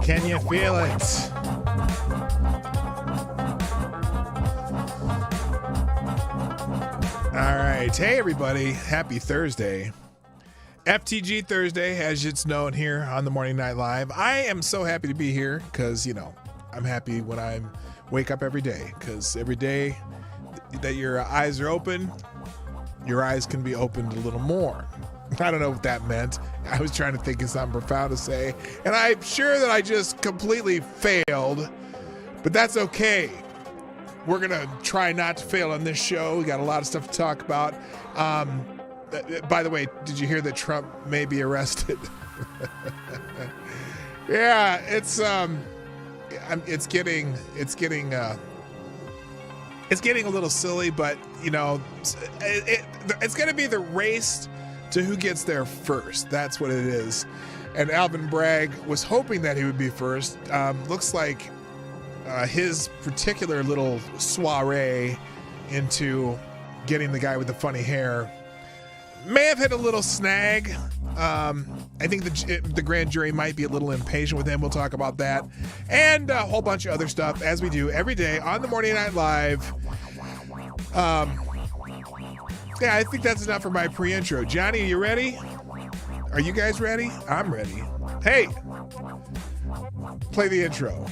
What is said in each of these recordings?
Can you feel it? All right. Hey, everybody. Happy Thursday. FTG Thursday, as it's known here on the Morning Night Live. I am so happy to be here because, I'm happy when I wake up every day, because every day that your eyes are open, your eyes can be opened a little more. I don't know what that meant. I was trying to think of something profound to say, and I'm sure that I just completely failed, but that's okay. We're going to try not to fail on this show. We got a lot of stuff to talk about. By the way, did you hear that Trump may be arrested? Yeah, it's getting a little silly, but it's going to be the race to who gets there first. That's what it is. And Alvin Bragg was hoping that he would be first. Looks like his particular little soiree into getting the guy with the funny hair may have hit a little snag. I think the grand jury might be a little impatient with him. We'll talk about that and a whole bunch of other stuff, as we do every day on the Morning Night Live. Yeah, I think that's enough for my pre-intro. Johnny, are you ready? Are you guys ready? I'm ready. Hey, play the intro.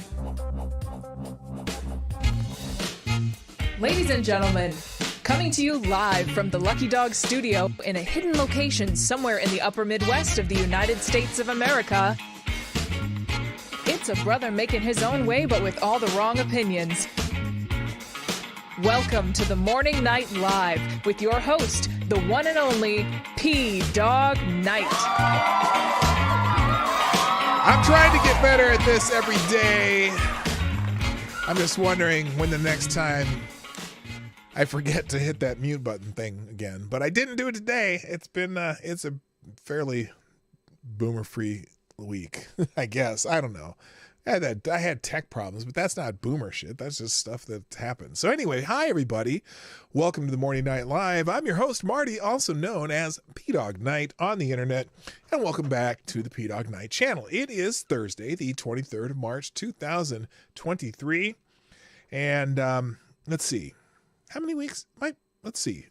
Ladies and gentlemen, coming to you live from the Lucky Dog studio in a hidden location somewhere in the upper Midwest of the United States of America, it's a brother making his own way, but with all the wrong opinions. Welcome to the Morning Night Live with your host, the one and only P-Dog Knight. I'm trying to get better at this every day. I'm just wondering when the next time I forget to hit that mute button thing again. But I didn't do it today. It's a fairly boomer-free week, I guess. I don't know. I had tech problems, but that's not boomer shit. That's just stuff that happens. So anyway, hi everybody. Welcome to the Morning Night Live. I'm your host, Marty, also known as P-Dog Knight on the internet. And welcome back to the P-Dog Knight channel. It is Thursday, the 23rd of March, 2023. And let's see. How many weeks? Let's see.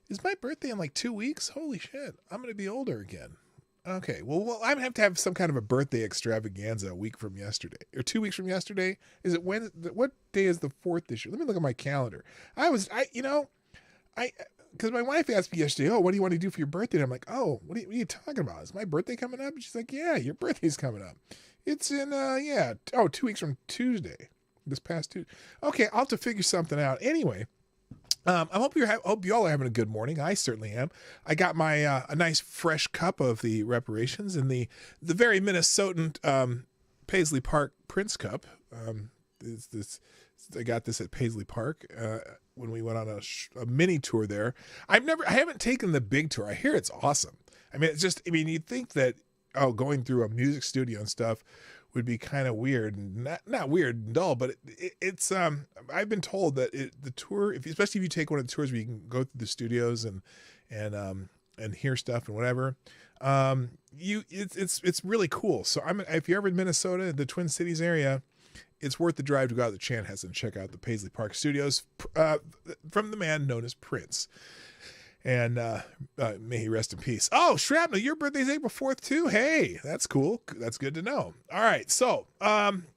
Is my birthday in like 2 weeks? Holy shit. I'm going to be older again. Okay, well, I'm going to have some kind of a birthday extravaganza a week from yesterday. Or 2 weeks from yesterday. Is it when? What day is the 4th this year? Let me look at my calendar. Because my wife asked me yesterday, oh, what do you want to do for your birthday? And I'm like, oh, what are you talking about? Is my birthday coming up? And she's like, yeah, your birthday's coming up. It's in, 2 weeks from Tuesday. This past Tuesday. Okay, I'll have to figure something out. Anyway, I hope hope you all are having a good morning. I certainly am. I got my a nice fresh cup of the reparations in the very Minnesotan Paisley Park Prince Cup. I got this at Paisley Park when we went on a mini tour there. I haven't taken the big tour. I hear it's awesome. I mean, you'd think that going through a music studio and stuff would be kind of weird, not weird and dull, but it's I've been told that the tour, especially if you take one of the tours where you can go through the studios and hear stuff and whatever, it's really cool. So if you're ever in Minnesota, the Twin Cities area, it's worth the drive to go out to Chanhassen and check out the Paisley Park Studios from the man known as Prince. And may he rest in peace. Oh, Shrapnel, your birthday's April 4th too? Hey, that's cool. That's good to know. All right, so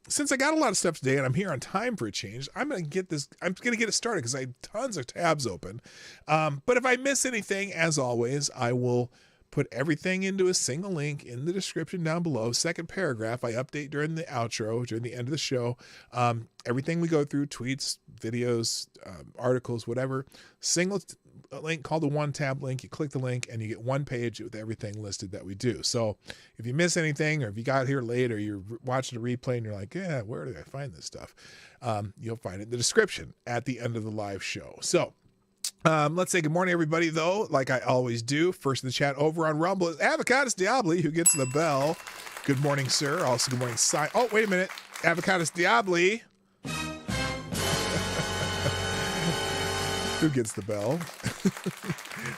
since I got a lot of stuff today and I'm here on time for a change, I'm gonna get it started because I have tons of tabs open. But if I miss anything, as always, I will put everything into a single link in the description down below. Second paragraph, I update during the outro, during the end of the show. Everything we go through, tweets, videos, articles, whatever, single link called the one tab link. You click the link and you get one page with everything listed that we do. So if you miss anything, or if you got here late, or you're watching a replay and you're like, yeah, where did I find this stuff? You'll find it in the description at the end of the live show. So let's say good morning, everybody, though, like I always do. First in the chat over on Rumble is Avocatus Diabli, who gets the bell. Good morning, sir. Also, good morning, oh, wait a minute. Avocatus Diabli. Who gets the bell?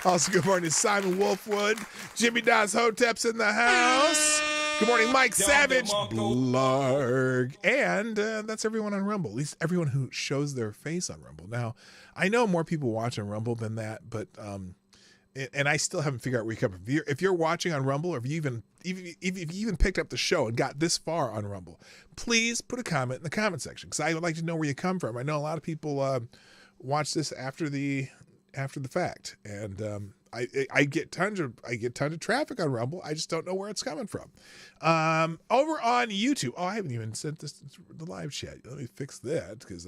Also, good morning to Simon Wolfwood. Jimmy Daz Hotep's in the house. Good morning, Mike Savage, Blarg. And that's everyone on Rumble, at least everyone who shows their face on Rumble. Now, I know more people watch on Rumble than that, but and I still haven't figured out where you come from. If you're watching on Rumble, or if you even picked up the show and got this far on Rumble, please put a comment in the comment section, because I would like to know where you come from. I know a lot of people watch this after the fact, and I get tons of traffic on Rumble. I just don't know where it's coming from. Over on YouTube, I haven't even sent this to the live chat. Let me fix that, because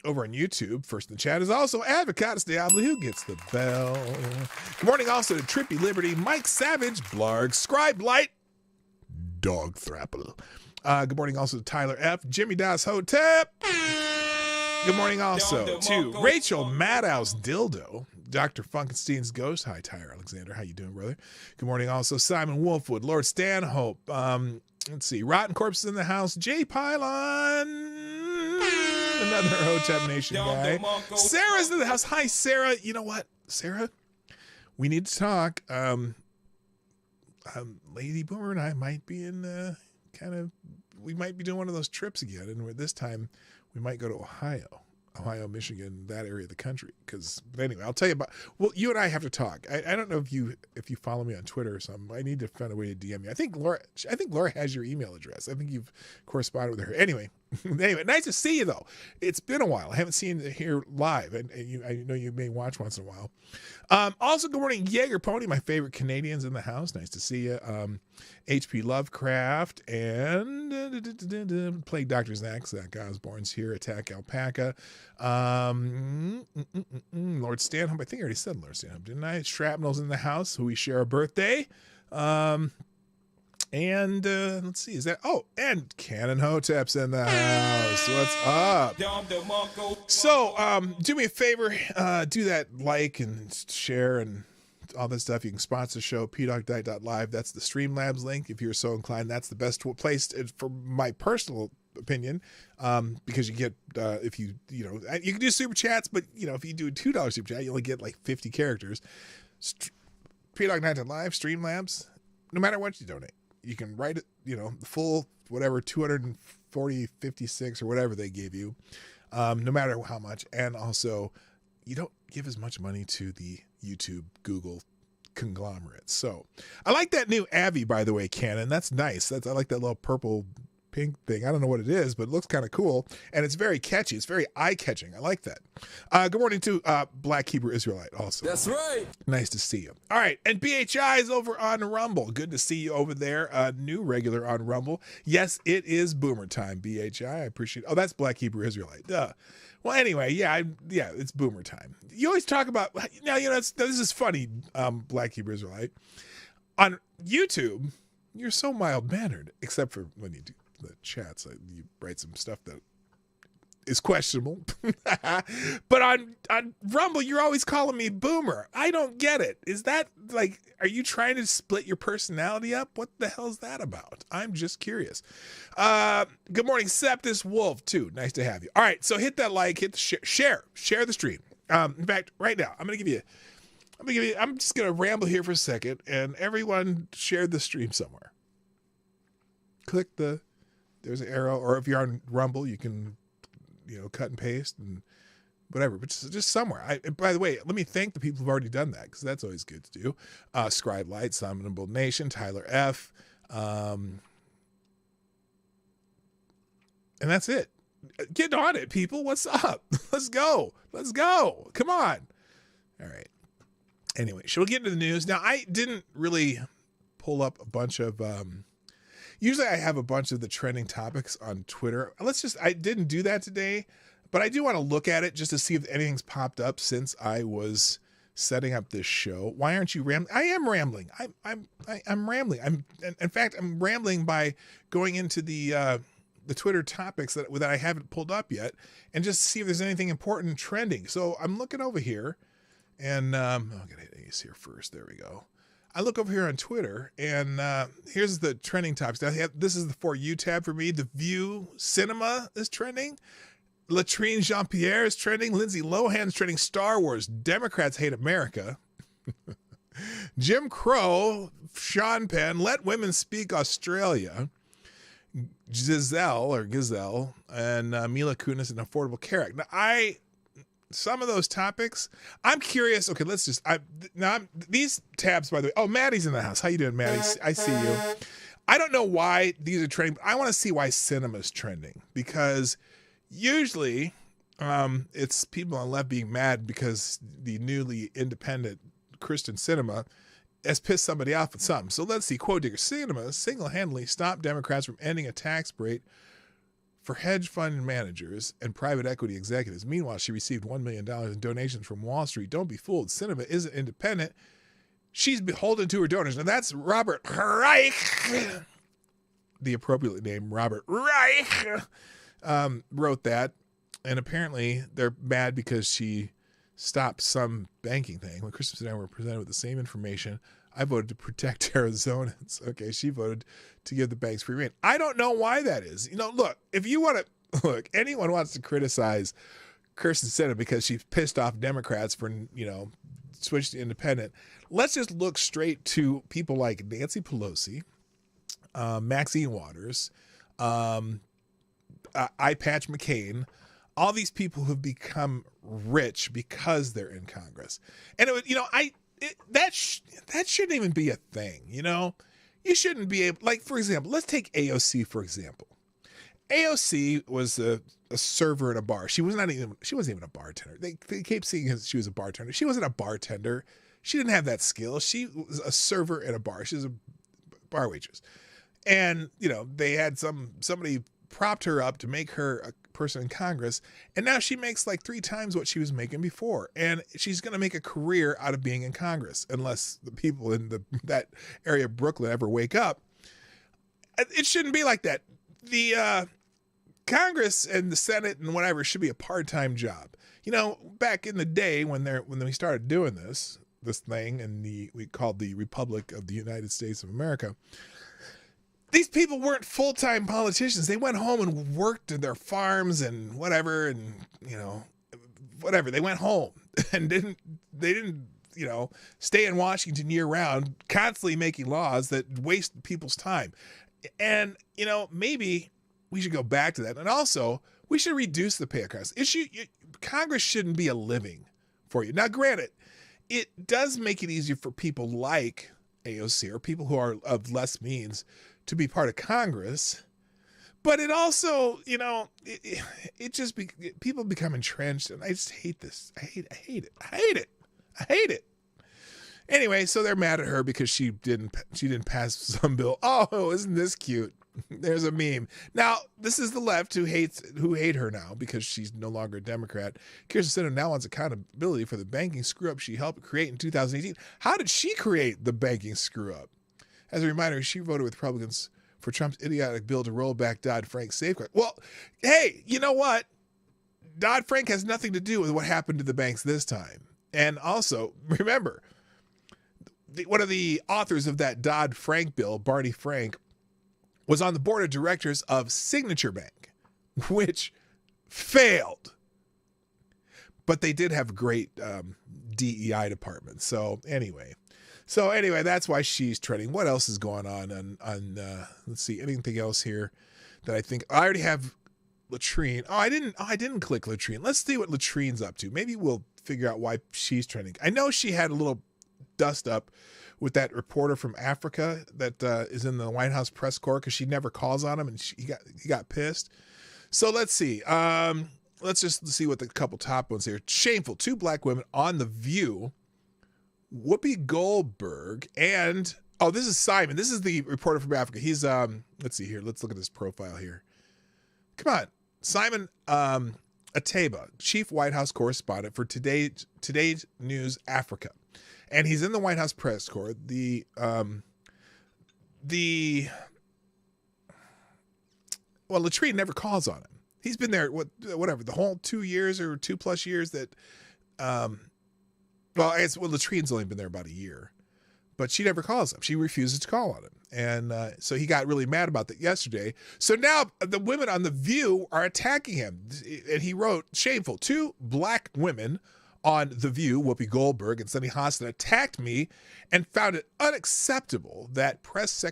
over on YouTube, first in the chat is also Avocatus Diablo, who gets the bell. Good morning also to Trippy Liberty, Mike Savage, Blarg, Scribe Light, Dog Thrapple. Good morning also to Tyler F, Jimmy Das Hotep. Good morning also to Rachel Madhouse Dildo, Dr. Funkenstein's Ghost. Hi, Tyler Alexander. How you doing, brother? Good morning also Simon Wolfwood, Lord Stanhope. Let's see, Rotten Corpses in the house, Jay Pylon, another Hotep Nation guy. Sarah's in the house. Hi, Sarah. You know what, Sarah? We need to talk. Lady Boomer and I might be in we might be doing one of those trips again, and this time we might go to Ohio, Michigan, that area of the country. Anyway, I'll tell you about. Well, you and I have to talk. I don't know if you follow me on Twitter or something. I need to find a way to DM you. I think Laura has your email address. I think you've corresponded with her. Anyway, nice to see you though. It's been a while. I haven't seen you here live, and I know you may watch once in a while. Also, good morning, Jaeger Pony, my favorite Canadians in the house. Nice to see you. HP Lovecraft and Plague Dr. Zach Osborne's here. Attack Alpaca. Lord Stanhope. I think I already said Lord Stanhope, didn't I? Shrapnel's in the house, who we share a birthday. And let's see, is that? Oh, and Canon Hotep's in the house. What's up? So, do me a favor, do that like and share and all that stuff. You can sponsor the show, pdogdiet.live. That's the Streamlabs link. If you're so inclined, that's the best place for my personal opinion, because you get if you can do super chats, but if you do a $2 super chat, you only get like 50 characters. pdogdiet.live, Streamlabs. No matter what you donate, you can write it, the full whatever 240.56 or whatever they gave you, no matter how much. And also, you don't give as much money to the YouTube, Google conglomerate. So I like that new Avi, by the way, Canon. That's nice. I like that little purple pink thing. I don't know what it is, but it looks kind of cool. And it's very catchy. It's very eye-catching. I like that. Good morning to Black Hebrew Israelite also. That's right. Nice to see you. All right. And BHI is over on Rumble. Good to see you over there. New regular on Rumble. Yes, it is boomer time, BHI. I appreciate it. Oh, that's Black Hebrew Israelite. Duh. Well, anyway, yeah, it's boomer time. You always talk about, now, this is funny, Black Hebrew Israelite. On YouTube, you're so mild-mannered, except for when you do the chats. You write some stuff that is questionable. But on Rumble, you're always calling me boomer. I don't get it. Is that, like, are you trying to split your personality up? What the hell is that about? I'm just curious. Good morning, Septus Wolf, too. Nice to have you. All right, so hit that like, hit the share the stream. In fact, right now, I'm just going to ramble here for a second, and everyone share the stream somewhere. Click there's an arrow, or if you're on Rumble, you can, cut and paste and whatever, but just somewhere. By the way, let me thank the people who've already done that, because that's always good to do. Scribe Light, Summonable Nation, Tyler F. And that's it. Get on it, people. What's up? Let's go. Come on. All right. Anyway, shall we get into the news? Now, I didn't really pull up a bunch of, usually I have a bunch of the trending topics on Twitter. I didn't do that today, but I do want to look at it just to see if anything's popped up since I was setting up this show. Why aren't you rambling? I am rambling. I'm rambling. In fact, I'm rambling by going into the Twitter topics that I haven't pulled up yet and just see if there's anything important trending. So I'm looking over here. And I'm going to hit Ace here first. There we go. I look over here on Twitter, and here's the trending topics. This is the For You tab for me. The View Cinema is trending. Latrine Jean-Pierre is trending. Lindsay Lohan's trending. Star Wars. Democrats hate America. Jim Crow. Sean Penn. Let Women Speak Australia. Giselle, and Mila Kunis and Affordable Care Act. Now, some of those topics, I'm curious. Okay, these tabs, by the way. Oh, Maddie's in the house. How you doing, Maddie? I see you. I don't know why these are trending, but I want to see why cinema's trending, because usually it's people on the left being mad because the newly independent Christian cinema has pissed somebody off with something. So let's see. Quote Digger Cinema single-handedly stopped Democrats from ending a tax break for hedge fund managers and private equity executives. Meanwhile, she received $1 million in donations from Wall Street. Don't be fooled. Cinema isn't independent. She's beholden to her donors. Now, that's Robert Reich, the appropriately named Robert Reich, wrote that. And apparently they're mad because she stopped some banking thing. When Christmas and I were presented with the same information, I voted to protect Arizonans. Okay, she voted to give the banks free rein. I don't know why that is. Look, if you want to, anyone wants to criticize Kirsten Sinema because she's pissed off Democrats for, switch to independent, let's just look straight to people like Nancy Pelosi, Maxine Waters, Eye Patch McCain, all these people who've become rich because they're in Congress. And it was, that shouldn't even be a thing. You shouldn't be able, like, for example, let's take AOC, for example. AOC was a server at a bar. She wasn't even a bartender. They kept saying she was a bartender. She wasn't a bartender. She didn't have that skill. She was a server at a bar. She was a bar waitress. And, they had somebody propped her up to make her a person in Congress, and now she makes like 3 times what she was making before, and she's going to make a career out of being in Congress unless the people in that area of Brooklyn ever wake up. It shouldn't be like that. The Congress and the Senate and whatever should be a part-time job. Back in the day when we started doing this thing, and we called the Republic of the United States of America, these people weren't full-time politicians. They went home and worked at their farms and whatever, and whatever. They went home and they didn't stay in Washington year-round, constantly making laws that waste people's time. And maybe we should go back to that. And also, we should reduce the pay cuts. Congress shouldn't be a living for you. Now, granted, it does make it easier for people like AOC or people who are of less means to be part of Congress, But it also, it just people become entrenched, and I just hate this. I hate it. Anyway, so they're mad at her because she didn't pass some bill. Oh, isn't this cute? There's a meme. Now, this is the left who hate her now because she's no longer a Democrat. Kirsten Sinema now wants accountability for the banking screw-up she helped create in 2018. How did she create the banking screw-up? As a reminder, she voted with Republicans for Trump's idiotic bill to roll back Dodd-Frank safeguard. Well, hey, you know what? Dodd-Frank has nothing to do with what happened to the banks this time. And also, remember, one of the authors of that Dodd-Frank bill, Barney Frank, was on the board of directors of Signature Bank, which failed. But they did have a great DEI department. So anyway, that's why she's trending. What else is going on let's see, anything else here that I think I already have Latrine. I didn't click Latrine. Let's see what Latrine's up to. Maybe we'll figure out why she's trending. I know she had a little dust up with that reporter from Africa that is in the White House press corps because she never calls on him, and he got pissed. So let's see. Let's just see what the couple top ones here. Shameful. 2 black women on The View. Whoopi Goldberg and this is Simon. This is the reporter from Africa. He's let's see here. Let's look at his profile here. Come on, Simon Ateba, chief White House correspondent for Today's News Africa. And he's in the White House press corps. Latrine never calls on him. He's been there, the whole 2 years or 2+ years that, Latrine's only been there about a year, but she never calls him. She refuses to call on him. And so he got really mad about that yesterday. So now the women on The View are attacking him. And he wrote, shameful, 2 black women on The View, Whoopi Goldberg and Sunny Hostin, attacked me and found it unacceptable that Press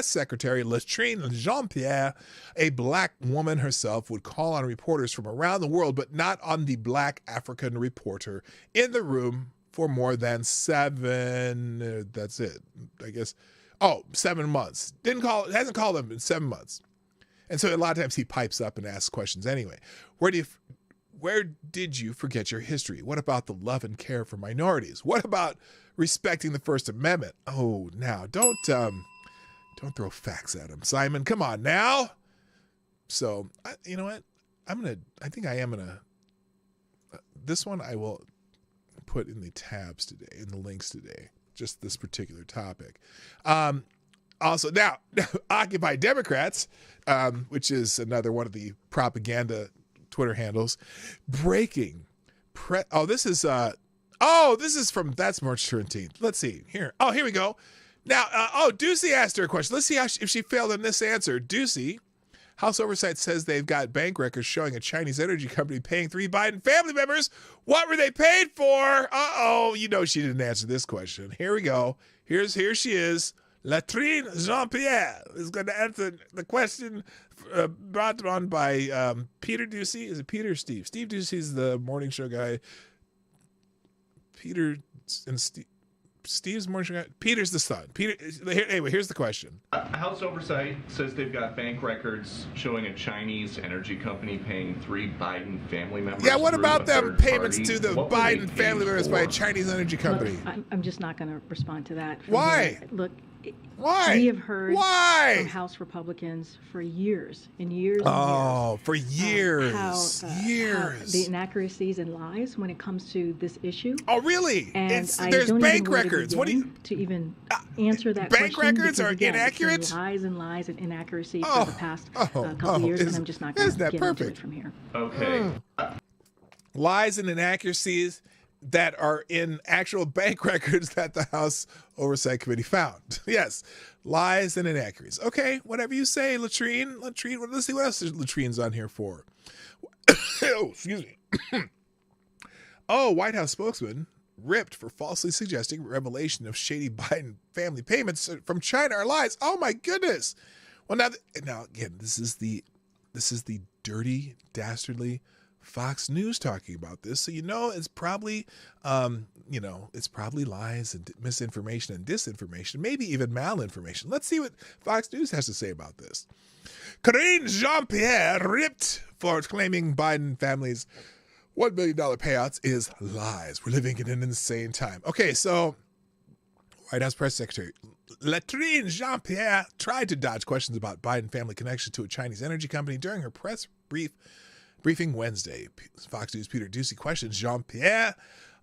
Secretary Latrine Jean-Pierre, a black woman herself, would call on reporters from around the world, but not on the black African reporter in the room for more than 7. That's it, I guess. 7 months. Hasn't called them in 7 months. And so a lot of times he pipes up and asks questions anyway. Where did you forget your history? What about the love and care for minorities? What about respecting the First Amendment? Oh, now don't throw facts at him, Simon. Come on now. So you know what? This one I will put in the tabs today, in the links today. Just this particular topic. Also, now Occupy Democrats, which is another one of the propaganda Twitter handles, breaking. This is from that's March 13th. Let's see here. Here we go. Now, Ducey asked her a question. Let's see if she failed in this answer. Ducey, House Oversight says they've got bank records showing a Chinese energy company paying 3 Biden family members. What were they paid for? She didn't answer this question. Here we go. Here she is. Latrine Jean-Pierre is going to answer the question brought on by Peter Ducey. Is it Peter or Steve? Steve Ducey's the morning show guy. Peter and Steve's morning show guy. Peter's the son. Anyway, here's the question. House Oversight says they've got bank records showing a Chinese energy company paying 3 Biden family members. Yeah, what about them payments to the Biden family members by a Chinese energy company? Look, I'm just not going to respond to that. Why? Look, why? We have heard from House Republicans for years and years and years. For years. How the inaccuracies and lies when it comes to this issue. Oh, really? And there's bank records. What do you to even answer that bank question? Records are inaccurate? It's lies and inaccuracies for the past couple of years, and I'm just not going to get into it from here. Okay. Lies and inaccuracies that are in actual bank records that the House Oversight Committee found. Yes, lies and inaccuracies. Okay, whatever you say, Latrine. Let's see what else Latrine's on here for. Excuse me. White House spokesman ripped for falsely suggesting revelation of shady Biden family payments from China are lies. Oh my goodness. Well, now again, this is the dirty, dastardly, Fox News talking about this. So, it's probably, it's probably lies and misinformation and disinformation, maybe even malinformation. Let's see what Fox News has to say about this. Karine Jean-Pierre ripped for claiming Biden family's $1 billion payouts is lies. We're living in an insane time. Okay, so White House Press Secretary Latrine Jean-Pierre tried to dodge questions about Biden family connection to a Chinese energy company during her press briefing Wednesday. Fox News' Peter Doocy questioned Jean-Pierre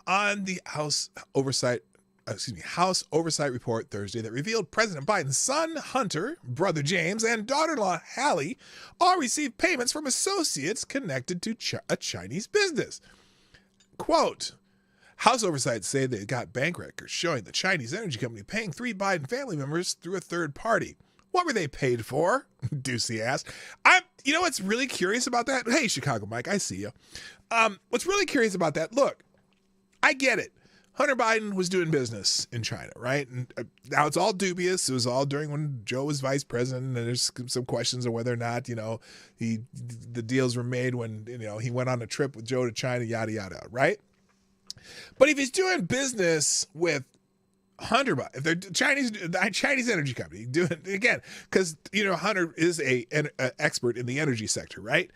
on the House Oversight report Thursday that revealed President Biden's son, Hunter, brother James, and daughter-in-law, Hallie, all received payments from associates connected to a Chinese business. Quote, House Oversight say they got bank records showing the Chinese energy company paying 3 Biden family members through a third party. What were they paid for? Doocy asked. You know what's really curious about that? Hey, Chicago Mike, I see you. What's really curious about that, look, I get it. Hunter Biden was doing business in China, right? And now it's all dubious. It was all during when Joe was vice president, and there's some questions of whether or not, the deals were made when, he went on a trip with Joe to China, yada, yada, right? But if he's doing business with Hunter Biden, if they're Chinese energy company, doing again, because, Hunter is an expert in the energy sector, right?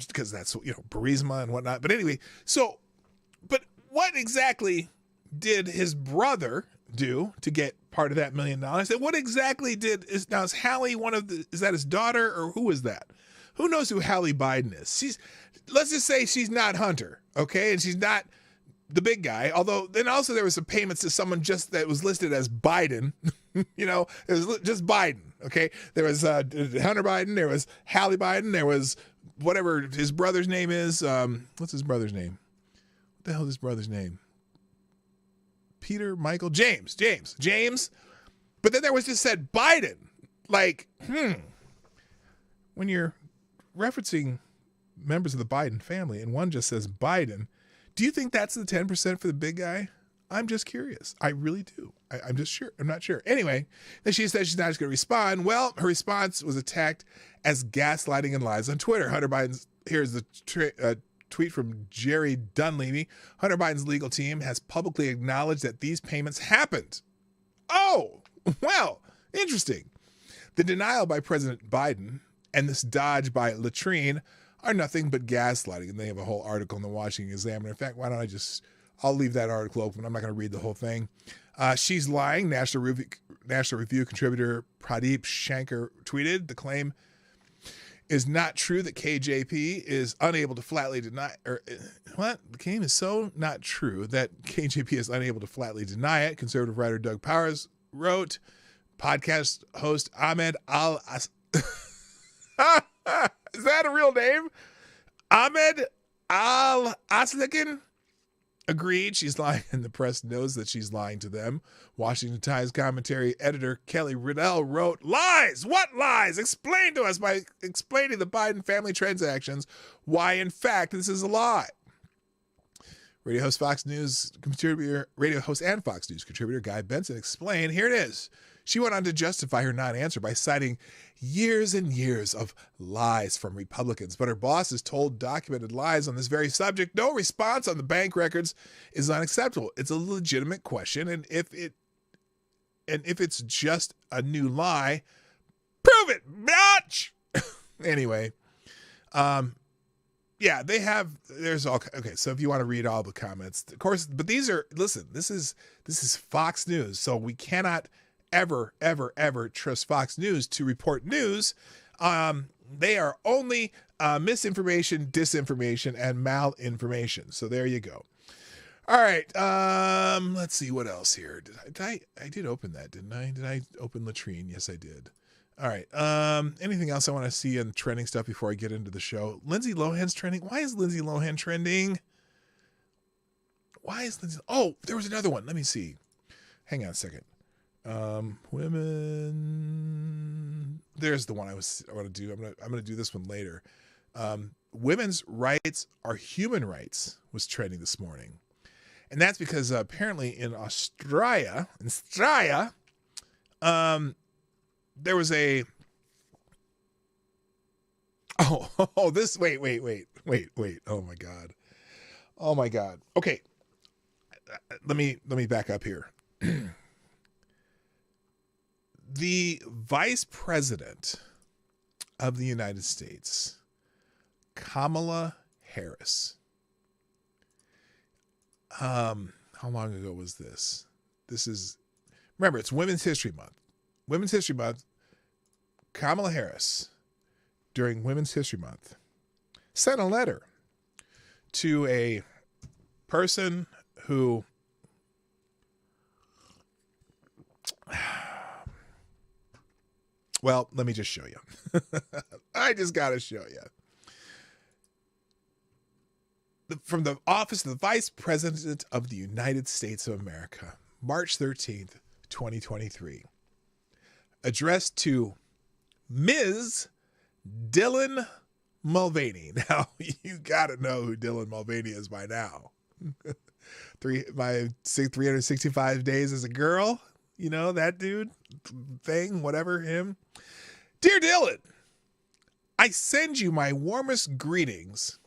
Because that's, Burisma and whatnot. But anyway, but what exactly did his brother do to get part of that $1 million? And what exactly is Hallie is that his daughter, or who is that? Who knows who Hallie Biden is? Let's just say she's not Hunter, okay? And she's not the big guy, although then also there was some payments to someone just that was listed as Biden. It was just Biden, okay? There was Hunter Biden, there was Hallie Biden, there was whatever his brother's name is. What's his brother's name? What the hell is his brother's name? Peter, Michael, James. But then there was just said Biden. Like, when you're referencing members of the Biden family and one just says Biden, do you think that's the 10% for the big guy? I'm just curious. I really do. I'm just sure. I'm not sure. Anyway, then she said she's not just going to respond. Well, her response was attacked as gaslighting and lies on Twitter. Here's the tweet from Jerry Dunleavy. Hunter Biden's legal team has publicly acknowledged that these payments happened. Oh, well, interesting. The denial by President Biden and this dodge by Latrine are nothing but gaslighting. And they have a whole article in the Washington Examiner. In fact, why don't I'll leave that article open. I'm not going to read the whole thing. She's lying. National Review contributor Pradeep Shankar tweeted, the claim is not true that KJP is unable to flatly deny, the claim is so not true that KJP is unable to flatly deny it. Conservative writer Doug Powers wrote, podcast host Ahmed is that a real name? Ahmed Al-Aslikin agreed she's lying, and the press knows that she's lying to them. Washington Times commentary editor Kelly Riddell wrote, lies! What lies? Explain to us by explaining the Biden family transactions why, in fact, this is a lie. Radio host and Fox News contributor Guy Benson explained, here it is. She went on to justify her non-answer by citing years and years of lies from Republicans, but her boss has told documented lies on this very subject. No response on the bank records is unacceptable. It's a legitimate question, and if it's just a new lie, prove it, bitch. Anyway, yeah, there's all, okay, so if you want to read all the comments, of course, but this is Fox News, so we cannot ever trust Fox News to report news. They are only misinformation, disinformation, and malinformation. So there you go. All right. Let's see what else here. I did open that, didn't I? Did I open Latrine? Yes, I did. All right. Anything else I want to see in trending stuff before I get into the show? Lindsay Lohan's trending. Why is Lindsay Lohan trending? Oh, there was another one. Let me see. Hang on a second. Women. There's the one I want to do. I'm gonna do this one later. Women's rights are human rights was trending this morning, and that's because apparently in Australia, there was a. Wait. Wait. Oh my God. Okay. Let me back up here. The Vice President of the United States, Kamala Harris. How long ago was this? Remember, it's Women's History Month. Women's History Month. Kamala Harris, during Women's History Month, sent a letter to a person who well, let me just show you. I just got to show you. From the office of the Vice President of the United States of America, March 13th, 2023. Addressed to Ms. Dylan Mulvaney. Now, you got to know who Dylan Mulvaney is by now. My 365 days as a girl. You know, that dude, thing, whatever, him. Dear Dylan, I send you my warmest greetings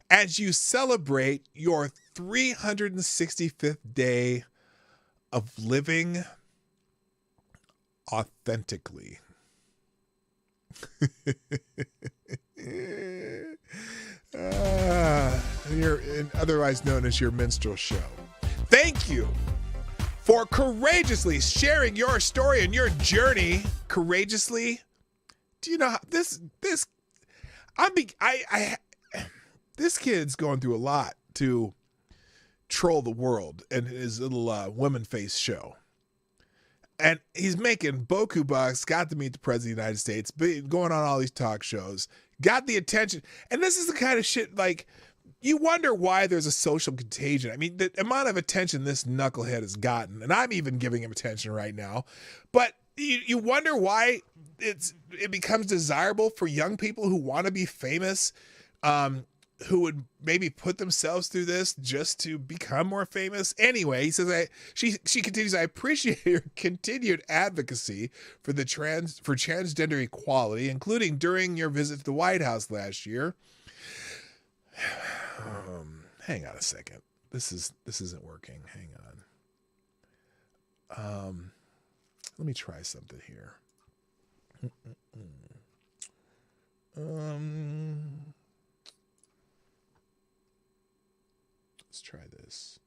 as you celebrate your 365th day of living authentically. You're otherwise known as your minstrel show. Thank you for courageously sharing your story and your journey courageously. Do you know how this kid's going through a lot to troll the world in his little woman face show. And he's making boku bucks, got to meet the President of the United States, going on all these talk shows, got the attention. And this is the kind of shit, like, you wonder why there's a social contagion. I mean, the amount of attention this knucklehead has gotten, and I'm even giving him attention right now, but you wonder why it becomes desirable for young people who want to be famous, who would maybe put themselves through this just to become more famous. Anyway, he says, she continues, I appreciate your continued advocacy for transgender equality, including during your visit to the White House last year. Hang on a second. This isn't working. Hang on. Let me try something here. Let's try this.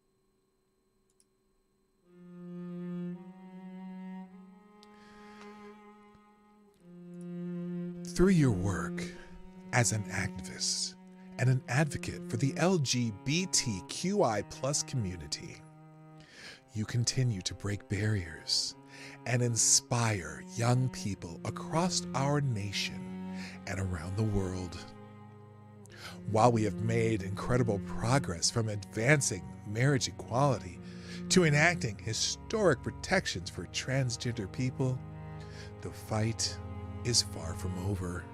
Through your work as an activist and an advocate for the LGBTQI+ community, you continue to break barriers and inspire young people across our nation and around the world. While we have made incredible progress from advancing marriage equality to enacting historic protections for transgender people, the fight is far from over.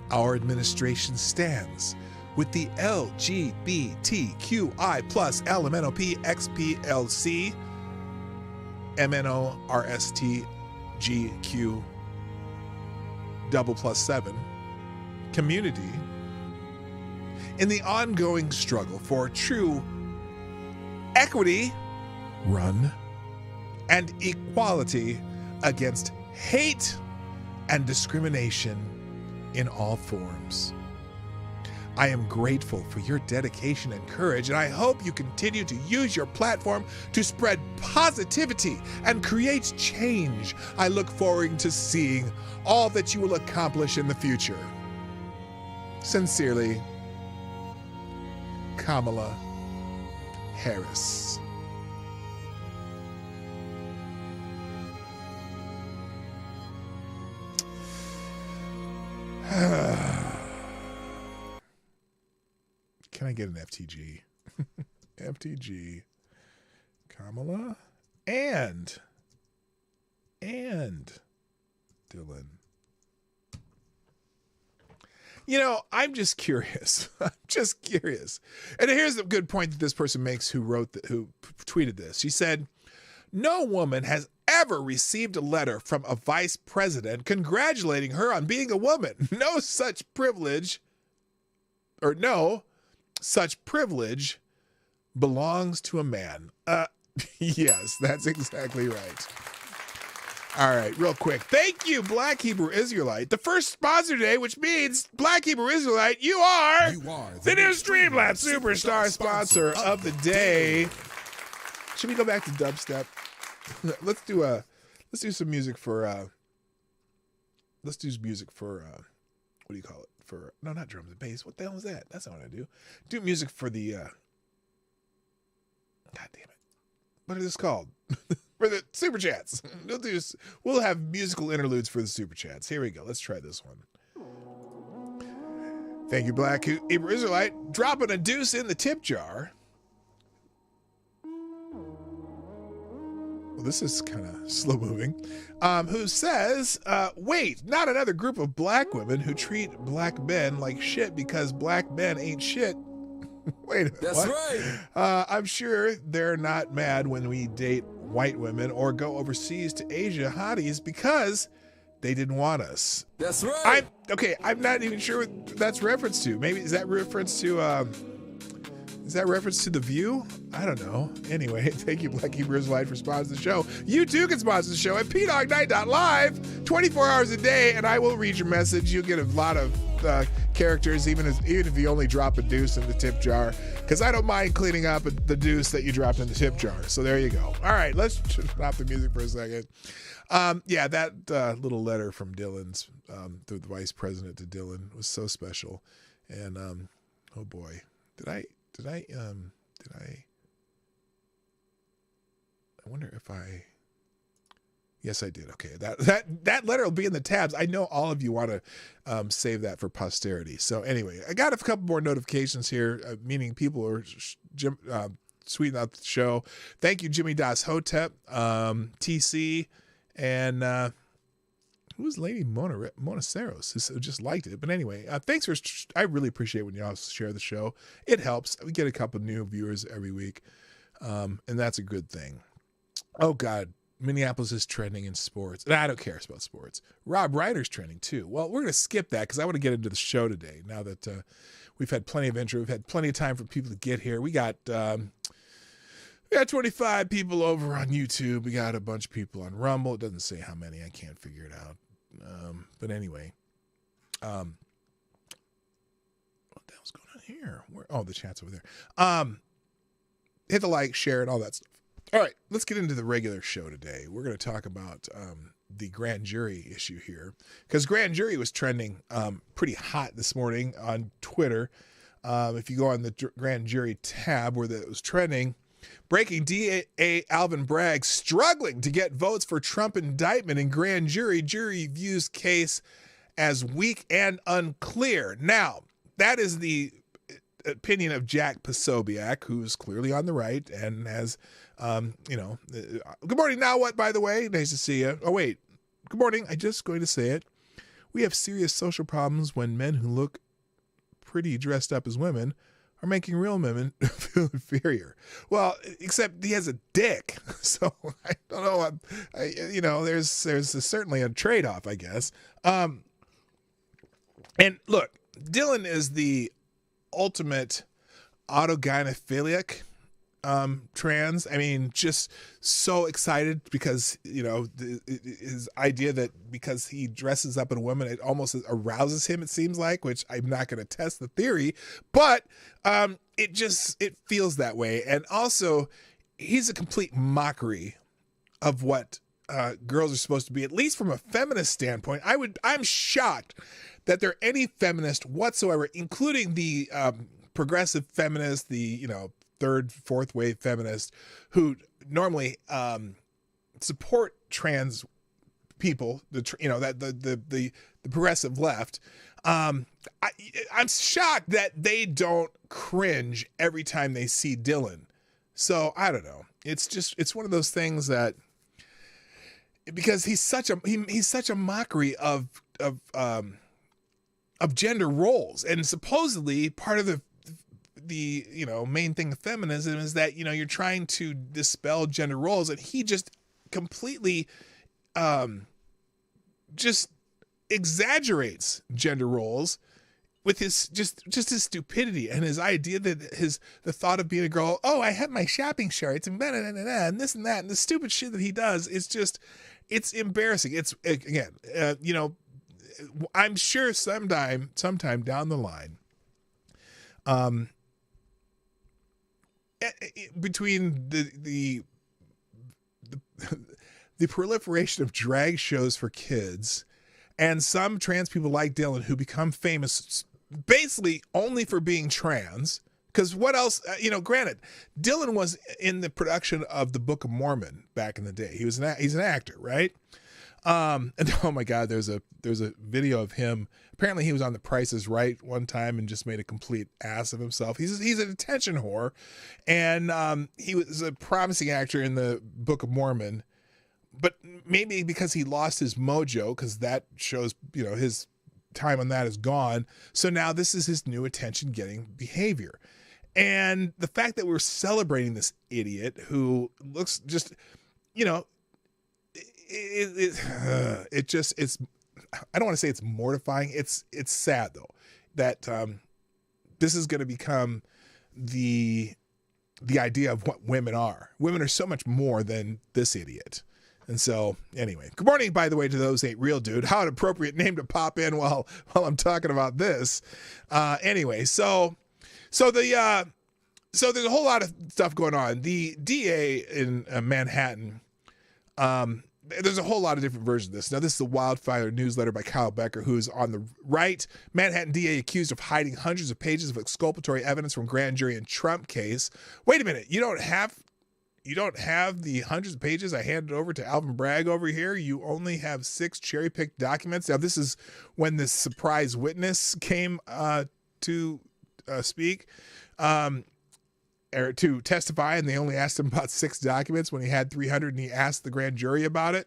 Our administration stands with the LGBTQI+ LMNOP XPLC MNORSTGQ +7 community in the ongoing struggle for true equity, and equality against hate and discrimination in all forms. I am grateful for your dedication and courage, and I hope you continue to use your platform to spread positivity and create change. I look forward to seeing all that you will accomplish in the future. Sincerely, Kamala Harris. Can I get an FTG? FTG, Kamala, and Dylan. You know, I'm just curious. I'm just curious. And here's a good point that this person makes who tweeted this. She said, No woman has ever received a letter from a vice president congratulating her on being a woman. No such privilege belongs to a man. Yes, that's exactly right. All right, real quick. Thank you, Black Hebrew Israelite. The first sponsor today, which means Black Hebrew Israelite, you are the new Streamlabs Superstar sponsor of the day. Should we go back to dubstep? Let's do some music for what do you call it? For no, not drums and bass. What the hell is that? That's not what I do. Do music for the God damn it. What is this called? For the super chats. We'll have musical interludes for the super chats. Here we go. Let's try this one. Thank you, Black Hebrew Israelite. Dropping a deuce in the tip jar. Well, this is kind of slow moving. Who says, wait, not another group of black women who treat black men like shit because black men ain't shit. Wait a minute. That's right. I'm sure they're not mad when we date white women or go overseas to Asia hotties because they didn't want us. That's right. I'm not even sure what that's reference to. Maybe is that reference to The View? I don't know. Anyway, thank you, Black Hebrew Israelite, for sponsoring the show. You too can sponsor the show at pdognight.live 24 hours a day, and I will read your message. You'll get a lot of characters, even if you only drop a deuce in the tip jar, because I don't mind cleaning up the deuce that you dropped in the tip jar. So there you go. All right, let's stop the music for a second. That little letter from Dylan's, the vice president to Dylan, was so special. And oh boy, did I wonder if I. Yes, I did. Okay, that letter will be in the tabs. I know all of you want to save that for posterity. So anyway, I got a couple more notifications here, meaning people are tweeting out the show. Thank you, Jimmy Das Hotep, TC, and who's Lady Monaceros, who just liked it. But anyway, thanks for. I really appreciate when y'all share the show. It helps. We get a couple new viewers every week, and that's a good thing. Oh God. Minneapolis is trending in sports. And I don't care about sports. Rob Reiner's trending too. Well, we're going to skip that because I want to get into the show today. Now that we've had plenty of intro, we've had plenty of time for people to get here. We got 25 people over on YouTube. We got a bunch of people on Rumble. It doesn't say how many. I can't figure it out. But anyway, what the hell's going on here? The chat's over there. Hit the like, share, and all that stuff. All right, let's get into the regular show today. We're going to talk about the grand jury issue here, because grand jury was trending pretty hot this morning on Twitter. If you go on the grand jury tab where it was trending, breaking DA Alvin Bragg struggling to get votes for Trump indictment in grand jury. Jury views case as weak and unclear. Now, that is the opinion of Jack Posobiec, who's clearly on the right and has... good morning. Now what, by the way? Nice to see you. Oh, wait. Good morning. I'm just going to say it. We have serious social problems when men who look pretty dressed up as women are making real women feel inferior. Well, except he has a dick. So I don't know. There's certainly a trade-off, I guess. And look, Dylan is the ultimate autogynephiliac trans. I mean, just so excited because, his idea that because he dresses up in a woman, it almost arouses him, it seems like, which I'm not going to test the theory, but it feels that way. And also, he's a complete mockery of what girls are supposed to be, at least from a feminist standpoint. I'm shocked that there are any feminists whatsoever, including the progressive feminists, the, third, fourth wave feminists who normally support trans people, the progressive left. I'm shocked that they don't cringe every time they see Dylan. So I don't know. It's one of those things that, because he's such a mockery of gender roles, and supposedly part of main thing of feminism is that, you're trying to dispel gender roles, and he just completely just exaggerates gender roles with his just his stupidity and his idea that the thought of being a girl, I have my shopping shirts and this and that, and the stupid shit that he does is just, it's embarrassing. It's, again, I'm sure sometime down the line, between the proliferation of drag shows for kids and some trans people like Dylan who become famous basically only for being trans, because what else, granted, Dylan was in the production of the Book of Mormon back in the day. He's an actor, right? And oh my God, there's a video of him. Apparently he was on The Price is Right one time and just made a complete ass of himself. He's an attention whore. And he was a promising actor in the Book of Mormon, but maybe because he lost his mojo, because that shows, his time on that is gone. So now this is his new attention getting behavior. And the fact that we're celebrating this idiot who looks just, it's I don't want to say it's mortifying. It's sad though that this is going to become the idea of what women are. Women are so much more than this idiot. And so anyway, good morning, by the way, to those ain't real, dude. How an appropriate name to pop in while I'm talking about this. Anyway, so there's a whole lot of stuff going on. The DA in Manhattan, there's a whole lot of different versions of this. Now, this is the Wildfire Newsletter by Kyle Becker, who's on the right. Manhattan DA accused of hiding hundreds of pages of exculpatory evidence from grand jury in Trump case. Wait a minute, you don't have the hundreds of pages I handed over to Alvin Bragg over here? You only have 6 cherry-picked documents? Now, this is when the surprise witness came to speak. Or to testify, and they only asked him about 6 documents when he had 300, and he asked the grand jury about it.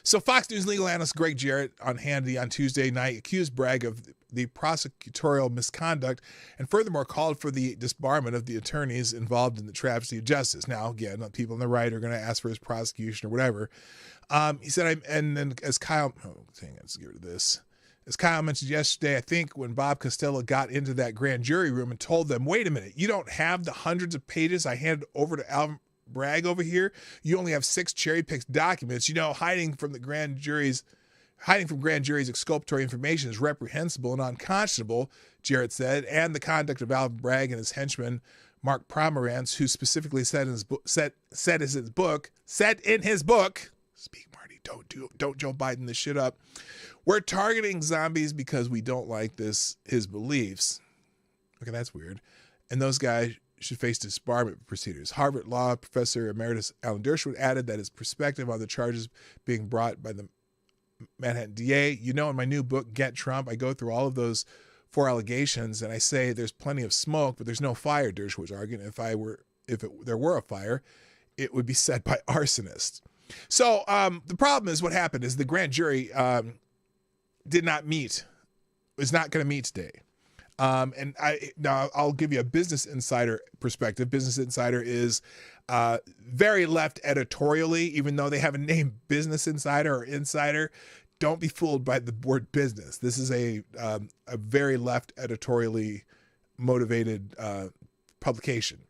So Fox News legal analyst Greg Jarrett on Hannity on Tuesday night accused Bragg of the prosecutorial misconduct and furthermore called for the disbarment of the attorneys involved in the travesty of justice. Now, again, people on the right are going to ask for his prosecution or whatever. He said, and then as Kyle, let's get rid of this. As Kyle mentioned yesterday, I think when Bob Costello got into that grand jury room and told them, wait a minute, you don't have the hundreds of pages I handed over to Alvin Bragg over here. You only have 6 cherry-picked documents. Hiding from grand jury's exculpatory information is reprehensible and unconscionable, Jarrett said, and the conduct of Alvin Bragg and his henchman, Mark Pomerantz, who specifically said in his book, speak, Marty, don't Joe Biden this shit up. We're targeting zombies because we don't like his beliefs. Okay, that's weird. And those guys should face disbarment procedures. Harvard Law professor emeritus Alan Dershowitz added that his perspective on the charges being brought by the Manhattan DA, in my new book, Get Trump, I go through all of those 4 allegations and I say there's plenty of smoke, but there's no fire, Dershowitz argued. If there were a fire, it would be set by arsonists. So the problem is what happened is the grand jury did not meet, is not going to meet today. And I'll give you a Business Insider perspective. Business Insider is very left editorially, even though they haven't named Business Insider or Insider. Don't be fooled by the word business. This is a very left editorially motivated publication.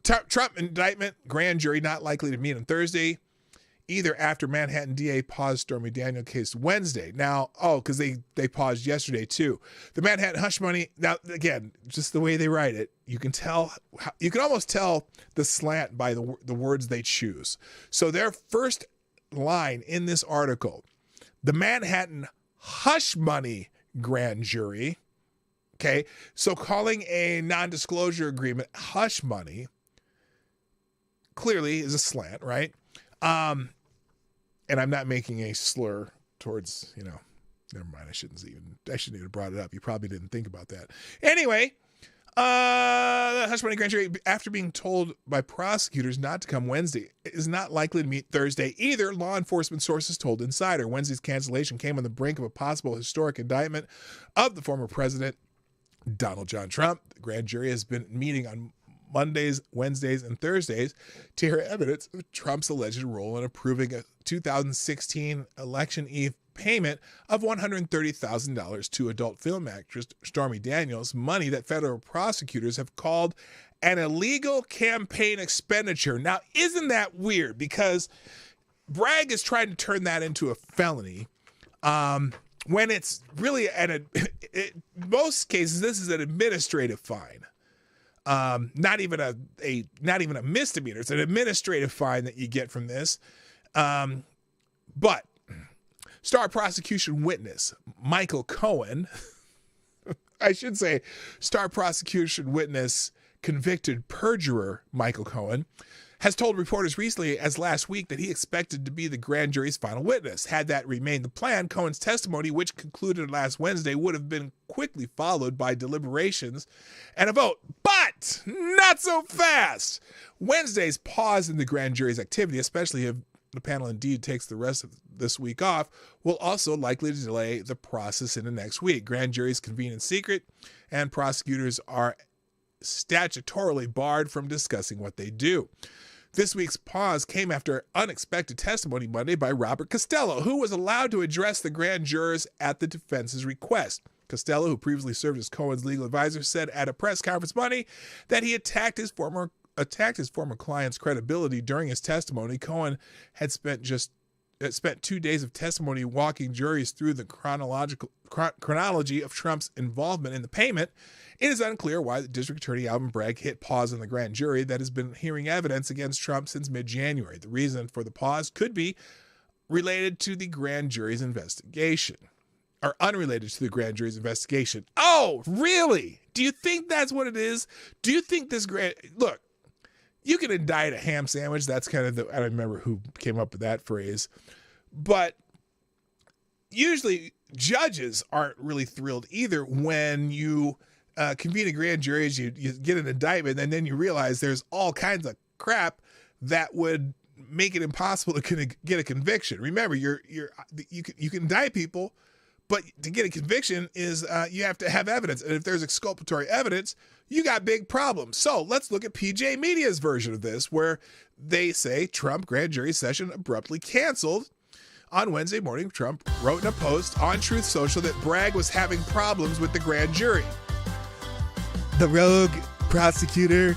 Trump indictment, grand jury not likely to meet on Thursday, either after Manhattan DA paused Stormy Daniels case Wednesday. Now, because they paused yesterday too. The Manhattan hush money, now again, just the way they write it, you can almost tell the slant by the words they choose. So their first line in this article, the Manhattan hush money grand jury, okay, so calling a non-disclosure agreement hush money clearly is a slant, right? And I'm not making a slur towards, never mind. I shouldn't even have brought it up. You probably didn't think about that. Anyway, the hush money grand jury, after being told by prosecutors not to come Wednesday, is not likely to meet Thursday either, law enforcement sources told Insider. Wednesday's cancellation came on the brink of a possible historic indictment of the former president. Donald John Trump. The grand jury has been meeting on Mondays, Wednesdays, and Thursdays to hear evidence of Trump's alleged role in approving a 2016 election eve payment of $130,000 to adult film actress Stormy Daniels, money that federal prosecutors have called an illegal campaign expenditure. Now, isn't that weird? Because Bragg is trying to turn that into a felony. When it's really in most cases, this is an administrative fine. Not even a misdemeanor. It's an administrative fine that you get from this. But star prosecution witness Michael Cohen, I should say star prosecution witness convicted perjurer Michael Cohen, has told reporters recently as last week that he expected to be the grand jury's final witness. Had that remained the plan, Cohen's testimony, which concluded last Wednesday, would have been quickly followed by deliberations and a vote. But not so fast. Wednesday's pause in the grand jury's activity, especially if the panel indeed takes the rest of this week off, will also likely delay the process into next week. Grand juries convene in secret, and prosecutors are statutorily barred from discussing what they do. This week's pause came after unexpected testimony Monday by Robert Costello, who was allowed to address the grand jurors at the defense's request. Costello, who previously served as Cohen's legal advisor, said at a press conference Monday that he attacked his former client's credibility during his testimony. Cohen had spent 2 days of testimony walking juries through the chronology of Trump's involvement in the payment. It is unclear why the District Attorney Alvin Bragg hit pause on the grand jury that has been hearing evidence against Trump since mid-January. The reason for the pause could be related to the grand jury's investigation, or unrelated to the grand jury's investigation. Oh, really? Do you think that's what it is? Do you think this look, you can indict a ham sandwich. That's kind of I don't remember who came up with that phrase, but usually judges aren't really thrilled either when you convene a grand jury, you get an indictment, and then you realize there's all kinds of crap that would make it impossible to get a conviction. Remember, you can indict people, but to get a conviction is you have to have evidence, and if there's exculpatory evidence, you got big problems. So let's look at PJ Media's version of this, where they say Trump grand jury session abruptly canceled. On Wednesday morning, Trump wrote in a post on Truth Social that Bragg was having problems with the grand jury. The rogue prosecutor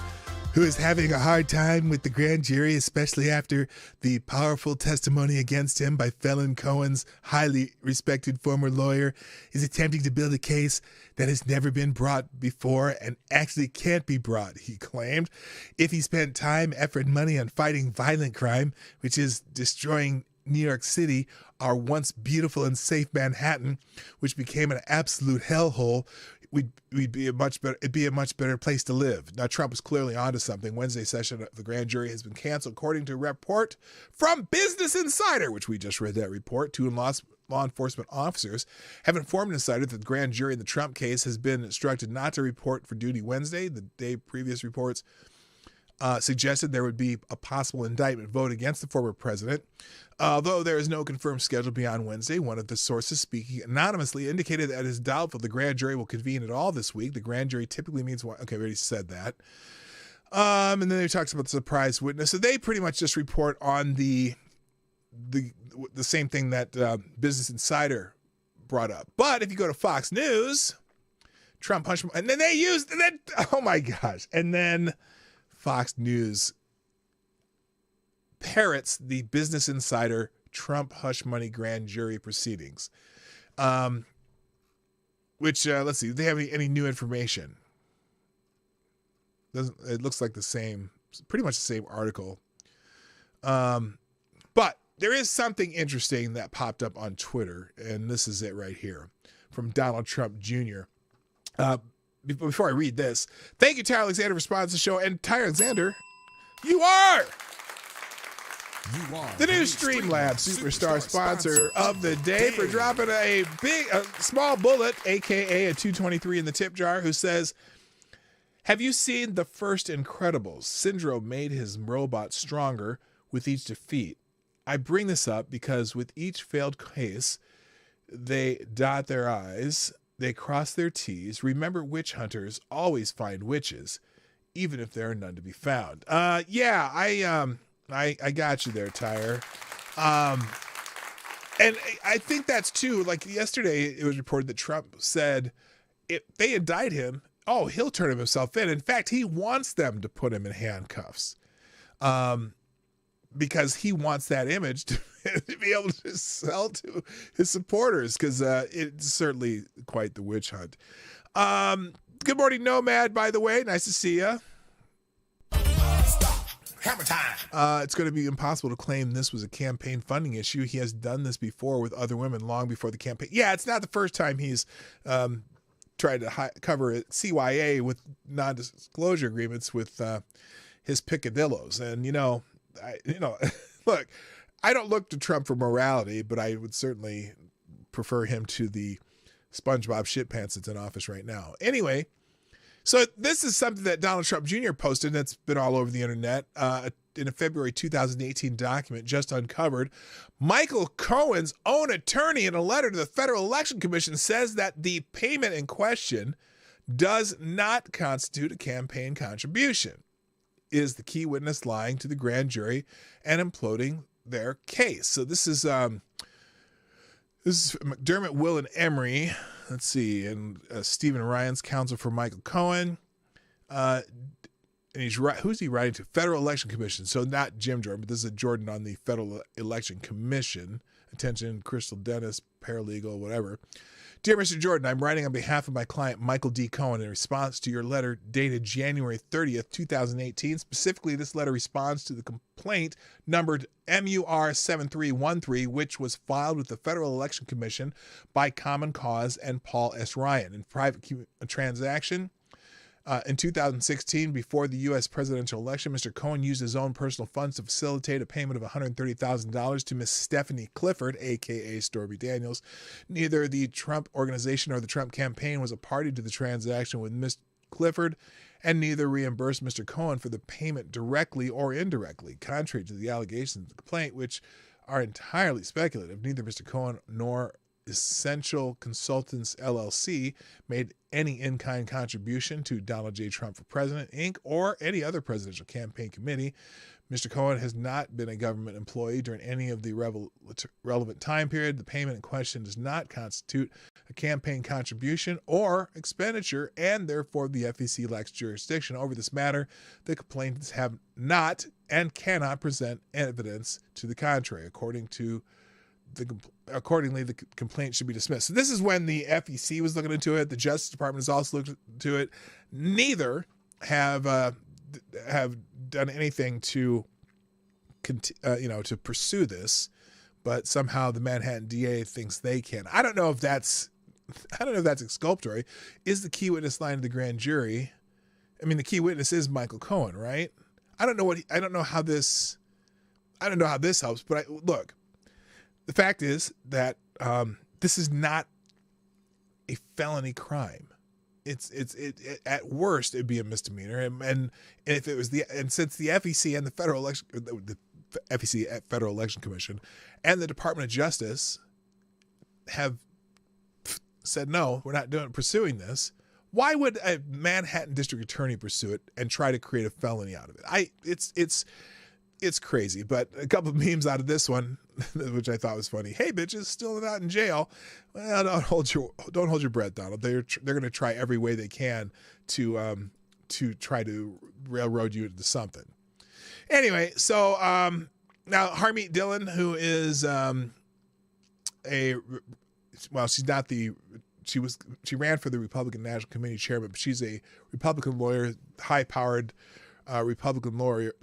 who is having a hard time with the grand jury, especially after the powerful testimony against him by Felon Cohen's highly respected former lawyer, is attempting to build a case that has never been brought before and actually can't be brought, he claimed. If he spent time, effort, and money on fighting violent crime, which is destroying New York City, our once beautiful and safe Manhattan, which became an absolute hellhole, it'd be a much better place to live. Now, Trump was clearly onto something. Wednesday's session of the grand jury has been canceled, according to a report from Business Insider, which we just read that report. Two law enforcement officers have informed Insider that the grand jury in the Trump case has been instructed not to report for duty Wednesday. The day previous reports suggested there would be a possible indictment vote against the former president. Although there is no confirmed schedule beyond Wednesday, one of the sources speaking anonymously indicated that it is doubtful the grand jury will convene at all this week. The grand jury typically means one. Okay, we already said that. And then they talks about the surprise witness. So they pretty much just report on the same thing that Business Insider brought up. But if you go to Fox News, Trump hush, and then oh my gosh, and then Fox News parrots the Business Insider Trump hush money grand jury proceedings. Which let's see, do they have any new information? It looks like pretty much the same article. But there is something interesting that popped up on Twitter, and this is it right here from Donald Trump Jr. Before I read this, thank you, Tyler Alexander, for sponsoring the show. And Tyler Alexander, you are the new Streamlabs Superstar sponsor of the day for dropping a small bullet, aka a 223 in the tip jar, who says, have you seen the first Incredibles? Syndrome made his robot stronger with each defeat. I bring this up because with each failed case, they dot their I's, they cross their T's. Remember, witch hunters always find witches, even if there are none to be found. I got you there, Tyre. And I think that's too, like yesterday it was reported that Trump said if they indict him, he'll turn himself in. In fact, he wants them to put him in handcuffs because he wants that image to be able to sell to his supporters, because it's certainly quite the witch hunt. Good morning, Nomad, by the way. Nice to see you. Hammer time. It's going to be impossible to claim this was a campaign funding issue. He has done this before with other women long before the campaign. Yeah, it's not the first time he's tried to cover CYA with non-disclosure agreements with his picadillos. And, look, I don't look to Trump for morality, but I would certainly prefer him to the SpongeBob shitpants that's in office right now. Anyway, so this is something that Donald Trump Jr. posted that's been all over the internet in a February 2018 document just uncovered. Michael Cohen's own attorney, in a letter to the Federal Election Commission, says that the payment in question does not constitute a campaign contribution. Is the key witness lying to the grand jury and imploding their case? So this is McDermott, Will, and Emery. Let's see, and Stephen Ryan's counsel for Michael Cohen. And who's he writing to? Federal Election Commission. So not Jim Jordan, but this is a Jordan on the Federal Election Commission. Attention, Crystal Dennis, paralegal, whatever. Dear Mr. Jordan, I'm writing on behalf of my client, Michael D. Cohen, in response to your letter dated January 30th, 2018. Specifically, this letter responds to the complaint numbered MUR 7313, which was filed with the Federal Election Commission by Common Cause and Paul S. Ryan. In private transaction, in 2016, before the U.S. presidential election, Mr. Cohen used his own personal funds to facilitate a payment of $130,000 to Miss Stephanie Clifford, a.k.a. Stormy Daniels. Neither the Trump organization or the Trump campaign was a party to the transaction with Miss Clifford, and neither reimbursed Mr. Cohen for the payment directly or indirectly, contrary to the allegations of the complaint, which are entirely speculative. Neither Mr. Cohen nor Essential Consultants, LLC, made any in-kind contribution to Donald J. Trump for President, Inc., or any other presidential campaign committee. Mr. Cohen has not been a government employee during any of the relevant time period. The payment in question does not constitute a campaign contribution or expenditure, and therefore the FEC lacks jurisdiction over this matter. The complainants have not and cannot present evidence to the contrary. Accordingly, the complaint should be dismissed. So this is when the FEC was looking into it. The Justice Department has also looked into it. Neither have done anything to pursue this, but somehow the Manhattan DA thinks they can. I don't know if that's exculpatory. Is the key witness lying to the grand jury? I mean, the key witness is Michael Cohen, right? I don't know how this helps, but look. The fact is that this is not a felony crime. It's at worst it'd be a misdemeanor, and if it was since the FEC and the Federal Election Commission and the Department of Justice have said no, we're not pursuing this. Why would a Manhattan district attorney pursue it and try to create a felony out of it? It's crazy, but a couple of memes out of this one, which I thought was funny. Hey, bitches, still not in jail. Well, don't hold your breath, Donald. They're going to try every way they can to try to railroad you into something. Anyway, so now Harmeet Dillon, who is she ran for the Republican National Committee chairman, but she's a Republican lawyer, high-powered Republican lawyer.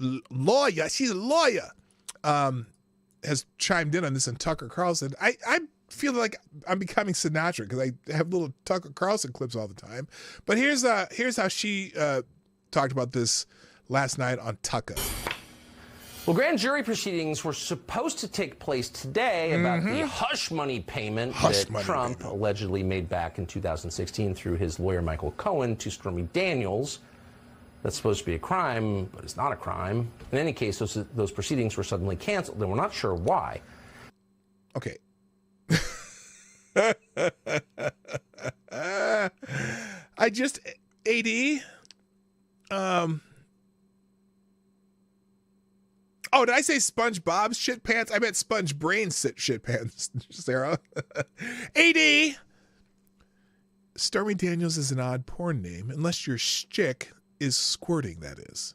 She's a lawyer. Has chimed in on this, and Tucker Carlson. I feel like I'm becoming Sinatra because I have little Tucker Carlson clips all the time. But here's how she talked about this last night on Tucker. Well, grand jury proceedings were supposed to take place today about the hush money payment Trump allegedly made back in 2016 through his lawyer Michael Cohen to Stormy Daniels. That's supposed to be a crime, but it's not a crime. In any case, those proceedings were suddenly canceled, and we're not sure why. Okay. AD. Oh, did I say SpongeBob's shit pants? I meant Sponge Brain's shit pants, Sarah. AD. Stormy Daniels is an odd porn name, unless your shtick is squirting, that is.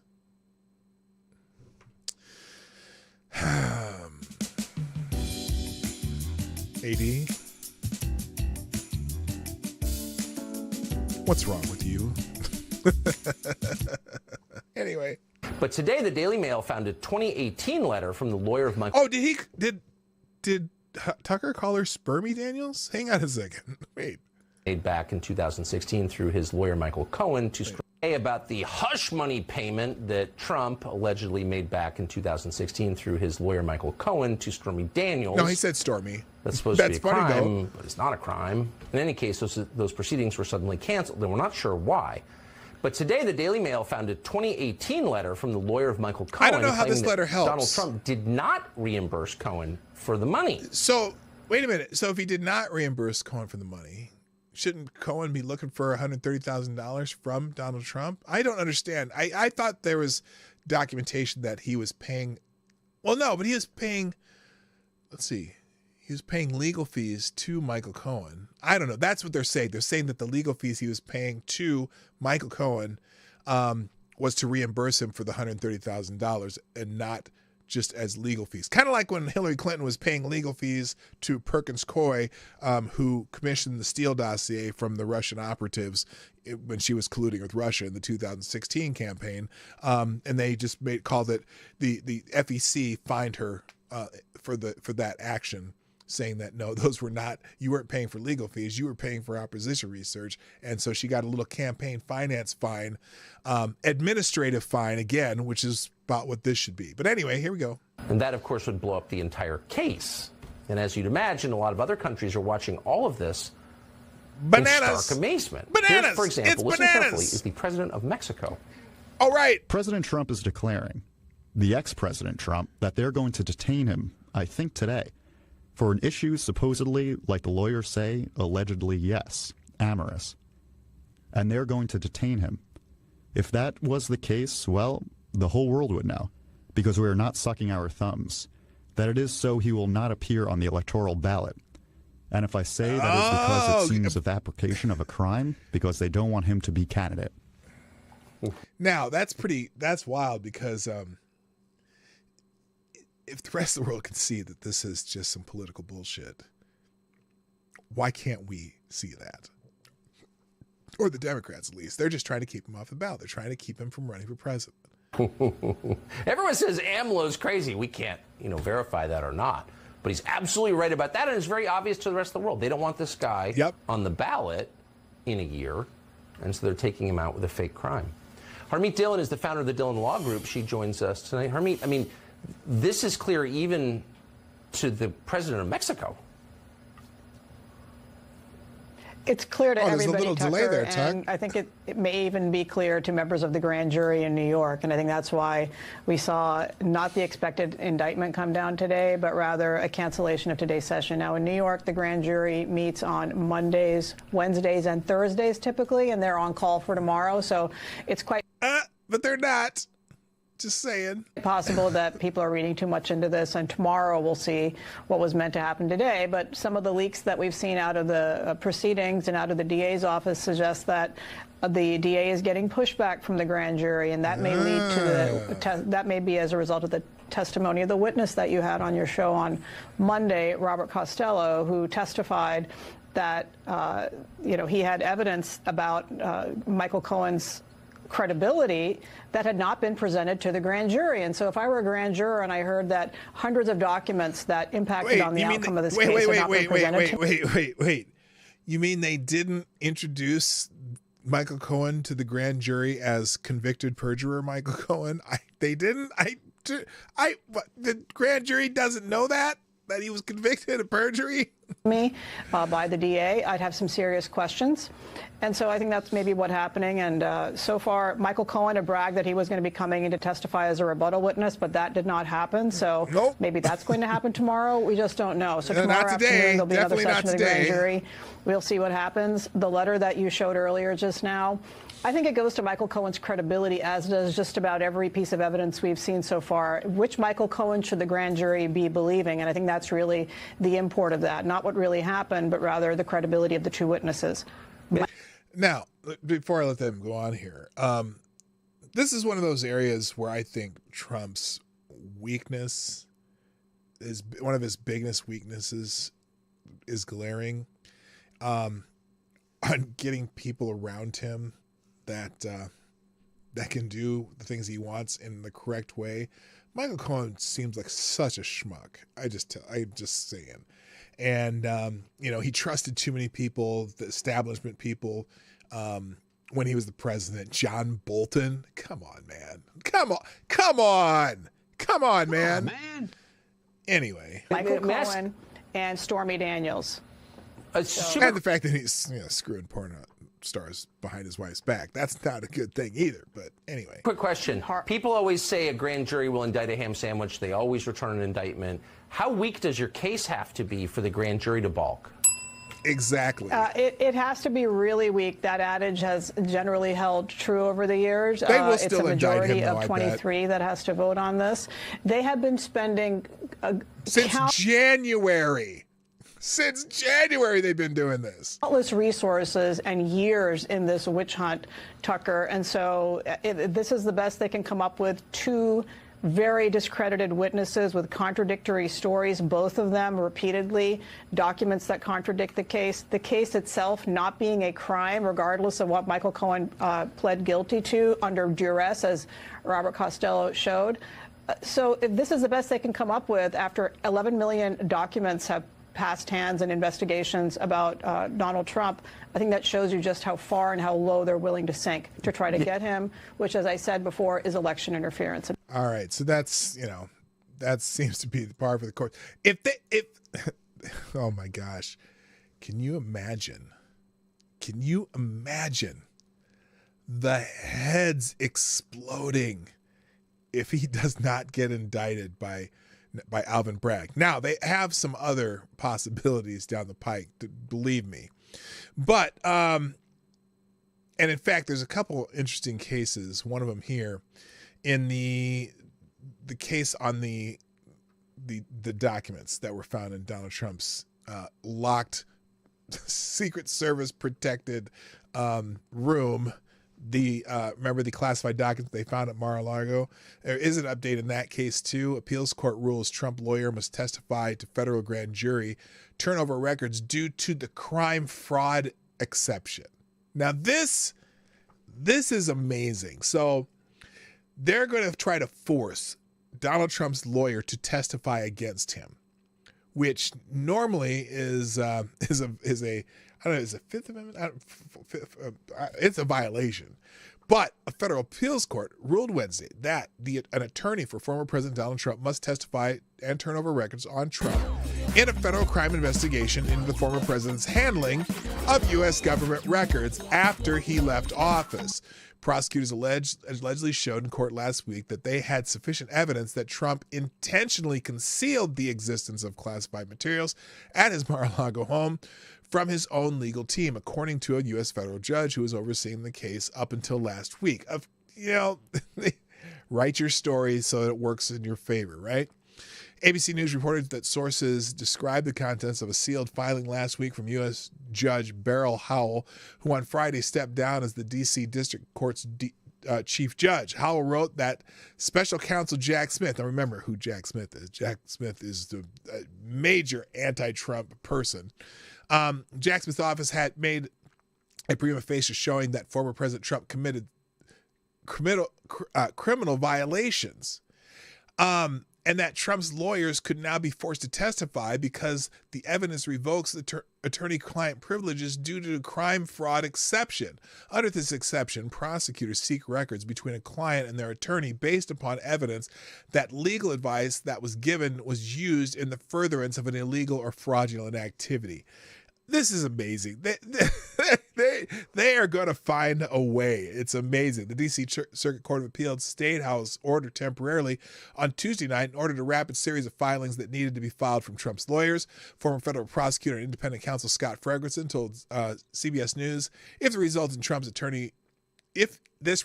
AD. What's wrong with you? Anyway. But today, the Daily Mail found a 2018 letter from the lawyer of Michael. Oh, did Tucker call her Spermy Daniels? Hang on a second. Wait. Made back in 2016 through his lawyer Michael Cohen to say about the hush money payment that Trump allegedly made back in 2016 through his lawyer Michael Cohen to Stormy Daniels. No, he said Stormy. That's supposed to be a crime, but it's not a crime. In any case, those proceedings were suddenly canceled, and we're not sure why. But today, the Daily Mail found a 2018 letter from the lawyer of Michael Cohen. I don't know how this letter helps. Donald Trump did not reimburse Cohen for the money. So, wait a minute. So if he did not reimburse Cohen for the money, shouldn't Cohen be looking for $130,000 from Donald Trump? I don't understand. I thought there was documentation that he was paying. Well, no, but he was paying. Let's see. He was paying legal fees to Michael Cohen. I don't know. That's what they're saying. They're saying that the legal fees he was paying to Michael Cohen was to reimburse him for the $130,000 and not just as legal fees. Kind of like when Hillary Clinton was paying legal fees to Perkins Coie, who commissioned the Steele dossier from the Russian operatives when she was colluding with Russia in the 2016 campaign. And they just called it the FEC fined her for that action, saying that, no, those were not, you weren't paying for legal fees, you were paying for opposition research. And so she got a little campaign finance fine, administrative fine again, which is about what this should be. But anyway, here we go. And that, of course, would blow up the entire case. And as you'd imagine, a lot of other countries are watching all of this in stark amazement. Bananas! Here, for example, it's listen bananas! carefully, is the president of Mexico. All right. President Trump is declaring, the ex-president Trump, that they're going to detain him, I think today, for an issue supposedly, like the lawyers say, allegedly, yes, amorous. And they're going to detain him. If that was the case, well, the whole world would know, because we are not sucking our thumbs, that it is so he will not appear on the electoral ballot. And if I say that is because it seems of application of a crime, because they don't want him to be candidate. Now, that's wild, because if the rest of the world can see that this is just some political bullshit, why can't we see that? Or the Democrats, at least. They're just trying to keep him off the ballot. They're trying to keep him from running for president. Everyone says AMLO's crazy. We can't, verify that or not. But he's absolutely right about that, and it's very obvious to the rest of the world. They don't want this guy on the ballot in a year, and so they're taking him out with a fake crime. Harmeet Dillon is the founder of the Dillon Law Group. She joins us tonight. Harmeet, this is clear even to the president of Mexico. It's clear to everybody, there's a little delay there, and I think it may even be clear to members of the grand jury in New York. And I think that's why we saw not the expected indictment come down today, but rather a cancellation of today's session. Now, in New York, the grand jury meets on Mondays, Wednesdays, and Thursdays typically, and they're on call for tomorrow. So it's quite... but they're not. Just saying. Possible that people are reading too much into this, and tomorrow we'll see what was meant to happen today. But some of the leaks that we've seen out of the proceedings and out of the DA's office suggest that the DA is getting pushback from the grand jury, and that may lead to that may be as a result of the testimony of the witness that you had on your show on Monday, Robert Costello, who testified that he had evidence about Michael Cohen's credibility that had not been presented to the grand jury. And so if I were a grand juror and I heard that hundreds of documents that impacted on the outcome of this case had not been presented Wait. You mean they didn't introduce Michael Cohen to the grand jury as convicted perjurer Michael Cohen? They didn't? The grand jury doesn't know that he was convicted of perjury? me by the DA, I'd have some serious questions. And so I think that's maybe what's happening. And so far, Michael Cohen had bragged that he was going to be coming in to testify as a rebuttal witness, but that did not happen. So maybe that's going to happen tomorrow. We just don't know. So tomorrow afternoon, there'll be another session of the grand jury. We'll see what happens. The letter that you showed earlier just now, I think it goes to Michael Cohen's credibility, as does just about every piece of evidence we've seen so far. Which Michael Cohen should the grand jury be believing? And I think that's really the import of that. Not what really happened, but rather the credibility of the two witnesses. Now, before I let them go on here, this is one of those areas where I think Trump's weakness is one of his biggest weaknesses is glaring on getting people around him that can do the things he wants in the correct way. Michael Cohen seems like such a schmuck. I'm just saying. And, he trusted too many people, the establishment people, when he was the president. John Bolton. Come on, man. Come on, man. Anyway. Michael Cohen and Stormy Daniels. And the fact that he's screwing porn stars behind his wife's back. That's not a good thing either. But anyway. Quick question. People always say a grand jury will indict a ham sandwich. They always return an indictment. How weak does your case have to be for the grand jury to balk? Exactly. It has to be really weak. That adage has generally held true over the years. They will still it's a majority indict him, though, of 23 that has to vote on this. They have been spending since January. Since January, they've been doing this. Countless resources and years in this witch hunt, Tucker. And so this is the best they can come up with. Two very discredited witnesses with contradictory stories, both of them repeatedly, documents that contradict the case itself not being a crime, regardless of what Michael Cohen pled guilty to under duress, as Robert Costello showed. So if this is the best they can come up with after 11 million documents have passed hands in investigations about Donald Trump, I think that shows you just how far and how low they're willing to sink to try to get him, which, as I said before, is election interference. All right. So that's, that seems to be the par for the course. Oh my gosh. Can you imagine the heads exploding if he does not get indicted by Alvin Bragg? Now, they have some other possibilities down the pike, believe me. But, and in fact, there's a couple interesting cases. One of them here in the case on the documents that were found in Donald Trump's locked Secret Service protected room. Remember the classified documents they found at Mar-a-Lago? There is an update in that case too. Appeals court rules Trump lawyer must testify to federal grand jury, turn over records due to the crime fraud exception. Now this is amazing. So they're going to try to force Donald Trump's lawyer to testify against him, which normally is a I don't know, is it Fifth Amendment? It's a violation. But a federal appeals court ruled Wednesday that an attorney for former President Donald Trump must testify and turn over records on Trump in a federal crime investigation into the former president's handling of U.S. government records after he left office. Prosecutors allegedly showed in court last week that they had sufficient evidence that Trump intentionally concealed the existence of classified materials at his Mar-a-Lago home from his own legal team, according to a U.S. federal judge who was overseeing the case up until last week. Write your story so that it works in your favor, right? ABC News reported that sources described the contents of a sealed filing last week from U.S. Judge Beryl Howell, who on Friday stepped down as the D.C. District Court's chief judge. Howell wrote that special counsel Jack Smith, now remember who Jack Smith is. Jack Smith is the major anti-Trump person. Jack Smith's office had made a prima facie showing that former President Trump committed criminal violations. and that Trump's lawyers could now be forced to testify because the evidence revokes the attorney-client privileges due to the crime fraud exception. Under this exception, prosecutors seek records between a client and their attorney based upon evidence that legal advice that was given was used in the furtherance of an illegal or fraudulent activity. This is amazing. They are going to find a way. It's amazing. The D.C. Circuit Court of Appeals State House ordered temporarily on Tuesday night and ordered a rapid series of filings that needed to be filed from Trump's lawyers. Former federal prosecutor and independent counsel Scott Ferguson told CBS News, if this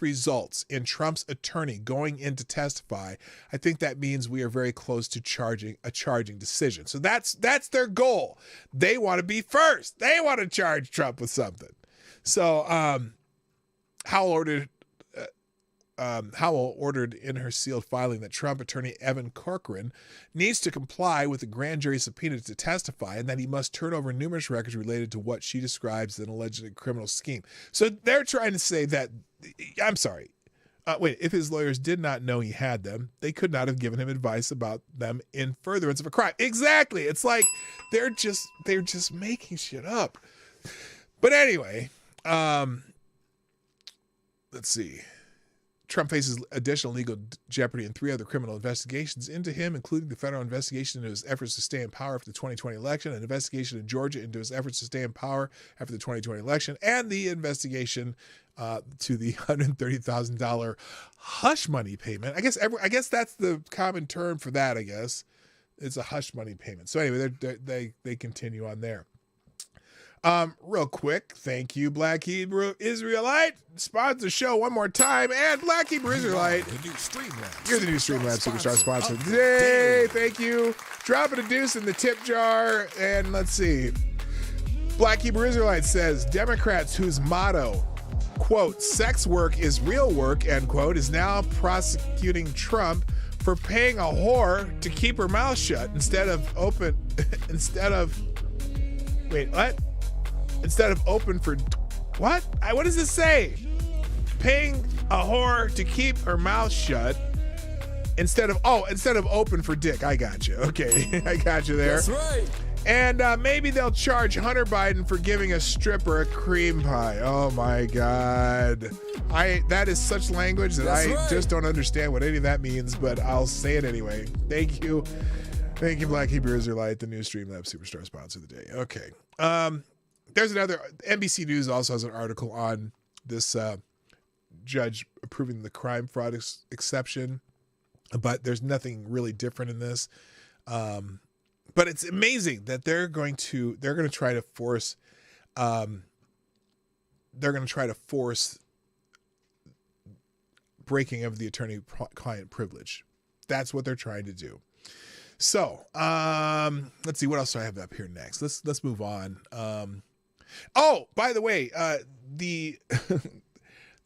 results in Trump's attorney going in to testify, I think that means we are very close to a charging decision. So that's their goal. They want to be first. They want to charge Trump with something. So Howell ordered in her sealed filing that Trump attorney Evan Corcoran needs to comply with the grand jury subpoena to testify, and that he must turn over numerous records related to what she describes as an alleged criminal scheme. So they're trying to say that, I'm sorry, if his lawyers did not know he had them, they could not have given him advice about them in furtherance of a crime. Exactly. It's like they're just making shit up. But anyway, let's see. Trump faces additional legal jeopardy in 3 other criminal investigations into him, including the federal investigation into his efforts to stay in power after the 2020 election, an investigation in Georgia into his efforts to stay in power after the 2020 election, and the investigation to the $130,000 hush money payment. I guess that's the common term for that. I guess it's a hush money payment. So anyway, they continue on there. Real quick, thank you, Black Hebrew Israelite. Sponsor the show one more time. And Black Hebrew Israelite, you're the new Streamlabs Superstar sponsor today. Thank you. Dropping a deuce in the tip jar. And let's see. Black Hebrew Israelite says, Democrats whose motto, quote, sex work is real work, end quote, is now prosecuting Trump for paying a whore to keep her mouth shut instead of open for what? What does this say? Paying a whore to keep her mouth shut instead of open for dick. I got you. Okay, I got you there. That's right. And maybe they'll charge Hunter Biden for giving a stripper a cream pie. Oh my God. That is such language that just don't understand what any of that means, but I'll say it anyway. Thank you. Thank you, Black Hebrew Israelite, the new Streamlabs Superstar sponsor of the day. Okay. There's another, NBC News also has an article on this judge approving the crime fraud exception, but there's nothing really different in this. But it's amazing that they're going to try to force breaking of the attorney-client privilege. That's what they're trying to do. So let's see, what else do I have up here next? Let's move on. By the way, the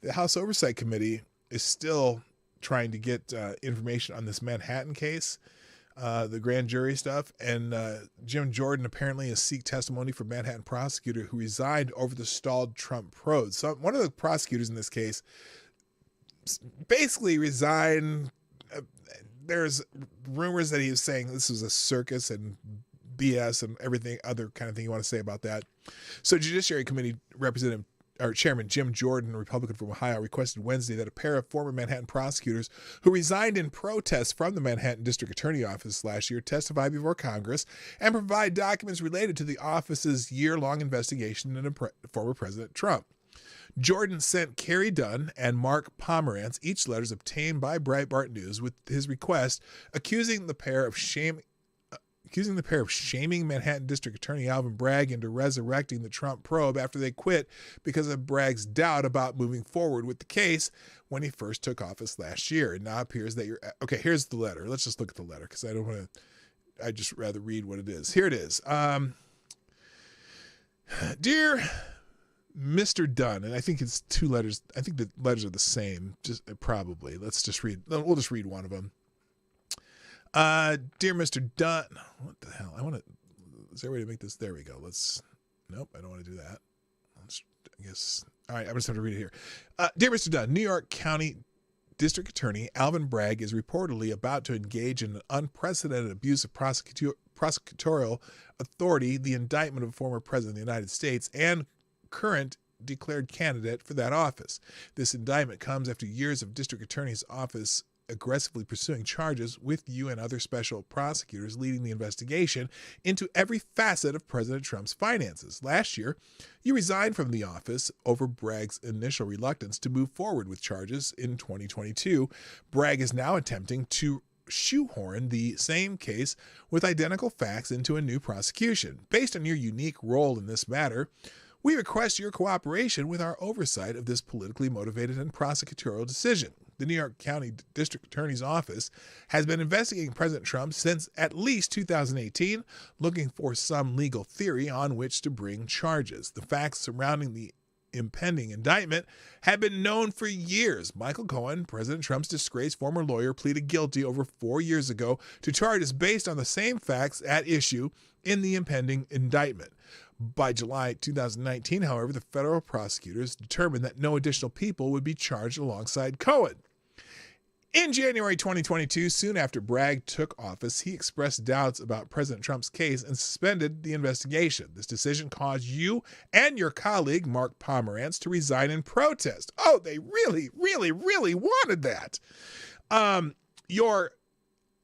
the House Oversight Committee is still trying to get information on this Manhattan case, the grand jury stuff, and Jim Jordan apparently has seek testimony from Manhattan prosecutor who resigned over the stalled Trump probe. So one of the prosecutors in this case basically resigned. There's rumors that he was saying this was a circus and BS and everything other kind of thing you want to say about that. So Judiciary Committee Chairman Jim Jordan, a Republican from Ohio, requested Wednesday that a pair of former Manhattan prosecutors who resigned in protest from the Manhattan District Attorney Office last year testify before Congress and provide documents related to the office's year-long investigation into former President Trump. Jordan sent Carrie Dunn and Mark Pomerantz each letters obtained by Breitbart News with his request accusing the pair of shaming Manhattan District Attorney Alvin Bragg into resurrecting the Trump probe after they quit because of Bragg's doubt about moving forward with the case when he first took office last year. It now appears that okay, here's the letter. Let's just look at the letter because I'd just rather read what it is. Here it is. Dear Mr. Dunn, and I think it's 2 letters. I think the letters are the same, just probably. We'll just read one of them. Dear Mr. Dunn, what the hell? Is there a way to make this? There we go. Nope, I don't want to do that. I guess. All right, I'm just going to read it here. Dear Mr. Dunn, New York County District Attorney Alvin Bragg is reportedly about to engage in an unprecedented abuse of prosecutorial authority, the indictment of a former president of the United States and current declared candidate for that office. This indictment comes after years of District Attorney's Office aggressively pursuing charges with you and other special prosecutors leading the investigation into every facet of President Trump's finances. Last year, you resigned from the office over Bragg's initial reluctance to move forward with charges. In 2022, Bragg is now attempting to shoehorn the same case with identical facts into a new prosecution. Based on your unique role in this matter, we request your cooperation with our oversight of this politically motivated and prosecutorial decision. The New York County District Attorney's Office has been investigating President Trump since at least 2018, looking for some legal theory on which to bring charges. The facts surrounding the impending indictment have been known for years. Michael Cohen, President Trump's disgraced former lawyer, pleaded guilty over 4 years ago to charges based on the same facts at issue in the impending indictment. By July 2019, however, the federal prosecutors determined that no additional people would be charged alongside Cohen. In January 2022, soon after Bragg took office, he expressed doubts about President Trump's case and suspended the investigation. This decision caused you and your colleague, Mark Pomerantz, to resign in protest. Oh, they really, really, really wanted that. Your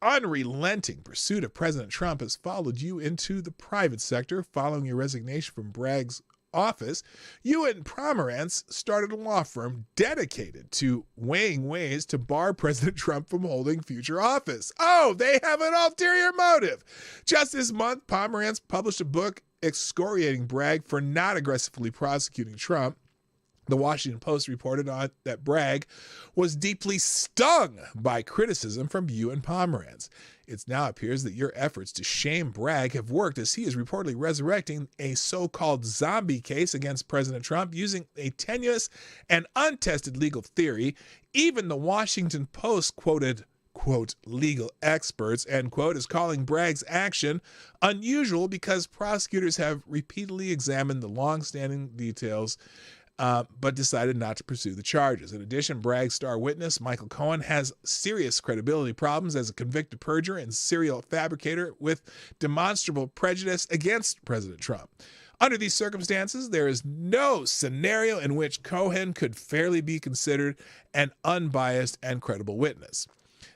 unrelenting pursuit of President Trump has followed you into the private sector. Following your resignation from Bragg's office, you and Pomerantz started a law firm dedicated to weighing ways to bar President Trump from holding future office. Oh, they have an ulterior motive. Just this month, Pomerantz published a book excoriating Bragg for not aggressively prosecuting Trump. The Washington Post reported on that Bragg was deeply stung by criticism from you and Pomerantz. It now appears that your efforts to shame Bragg have worked, as he is reportedly resurrecting a so-called zombie case against President Trump using a tenuous and untested legal theory. Even the Washington Post quoted, quote, legal experts, end quote, is calling Bragg's action unusual because prosecutors have repeatedly examined the long-standing details but decided not to pursue the charges. In addition, Bragg's star witness, Michael Cohen, has serious credibility problems as a convicted perjurer and serial fabricator with demonstrable prejudice against President Trump. Under these circumstances, there is no scenario in which Cohen could fairly be considered an unbiased and credible witness.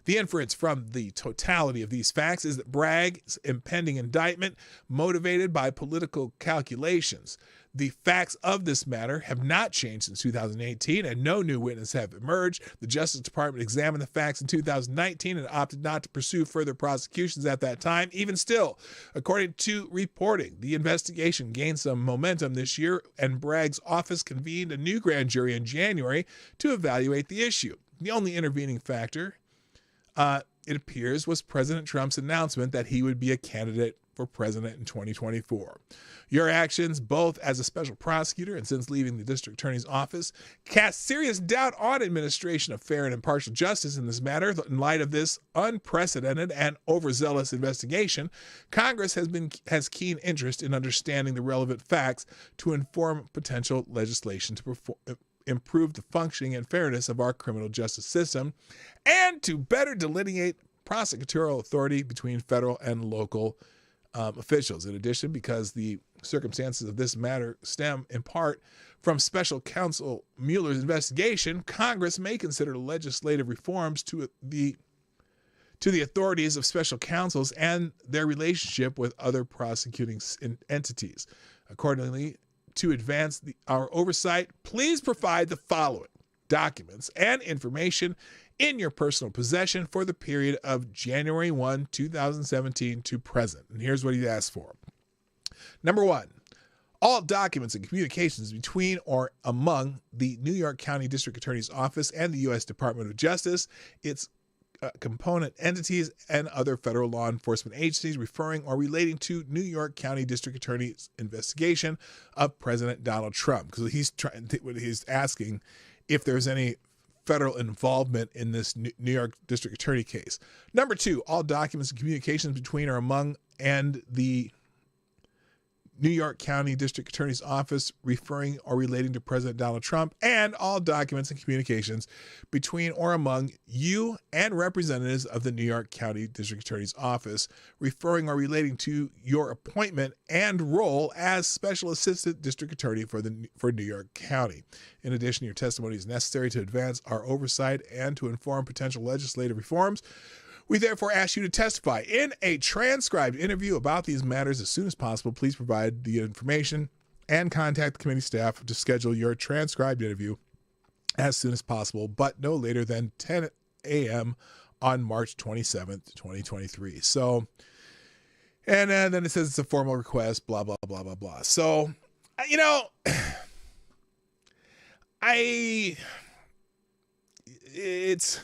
The inference from the totality of these facts is that Bragg's impending indictment motivated by political calculations. The facts of this matter have not changed since 2018, and no new witnesses have emerged. The Justice Department examined the facts in 2019 and opted not to pursue further prosecutions at that time. Even still, according to reporting, the investigation gained some momentum this year, and Bragg's office convened a new grand jury in January to evaluate the issue. The only intervening factor, it appears, was President Trump's announcement that he would be a candidate for president in 2024. Your actions, both as a special prosecutor and since leaving the district attorney's office, cast serious doubt on administration of fair and impartial justice in this matter. In light of this unprecedented and overzealous investigation, Congress has keen interest in understanding the relevant facts to inform potential legislation to improve the functioning and fairness of our criminal justice system and to better delineate prosecutorial authority between federal and local officials. In addition, because the circumstances of this matter stem in part from special counsel Mueller's investigation, Congress may consider legislative reforms to the authorities of special counsels and their relationship with other prosecuting entities. Accordingly, to advance our oversight, please provide the following documents and information in your personal possession for the period of January 1, 2017 to present. And here's what he asked for. Number one, all documents and communications between or among the New York County District Attorney's Office and the U.S. Department of Justice, its component entities, and other federal law enforcement agencies referring or relating to New York County District Attorney's investigation of President Donald Trump. Because he's asking if there's any federal involvement in this New York District Attorney case. Number two, all documents and communications between or among and the New York County District Attorney's Office referring or relating to President Donald Trump, and all documents and communications between or among you and representatives of the New York County District Attorney's Office referring or relating to your appointment and role as Special Assistant District Attorney for New York County. In addition, your testimony is necessary to advance our oversight and to inform potential legislative reforms. We therefore ask you to testify in a transcribed interview about these matters as soon as possible. Please provide the information and contact the committee staff to schedule your transcribed interview as soon as possible, but no later than 10 a.m. on March 27th, 2023. So, and then it says it's a formal request, blah, blah, blah, blah, blah. So, you know, it's...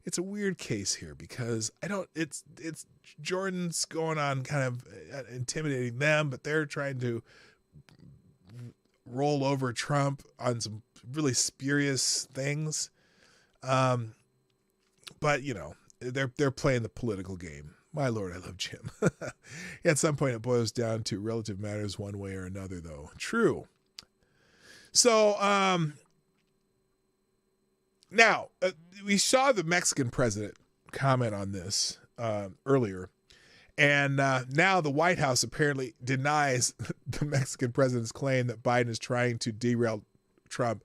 It's a weird case here because it's Jordan's going on kind of intimidating them, but they're trying to roll over Trump on some really spurious things. But you know, they're playing the political game. My Lord, I love Jim. At some point it boils down to relative matters one way or another though. True. So, now, we saw the Mexican president comment on this earlier, and now the White House apparently denies the Mexican president's claim that Biden is trying to derail Trump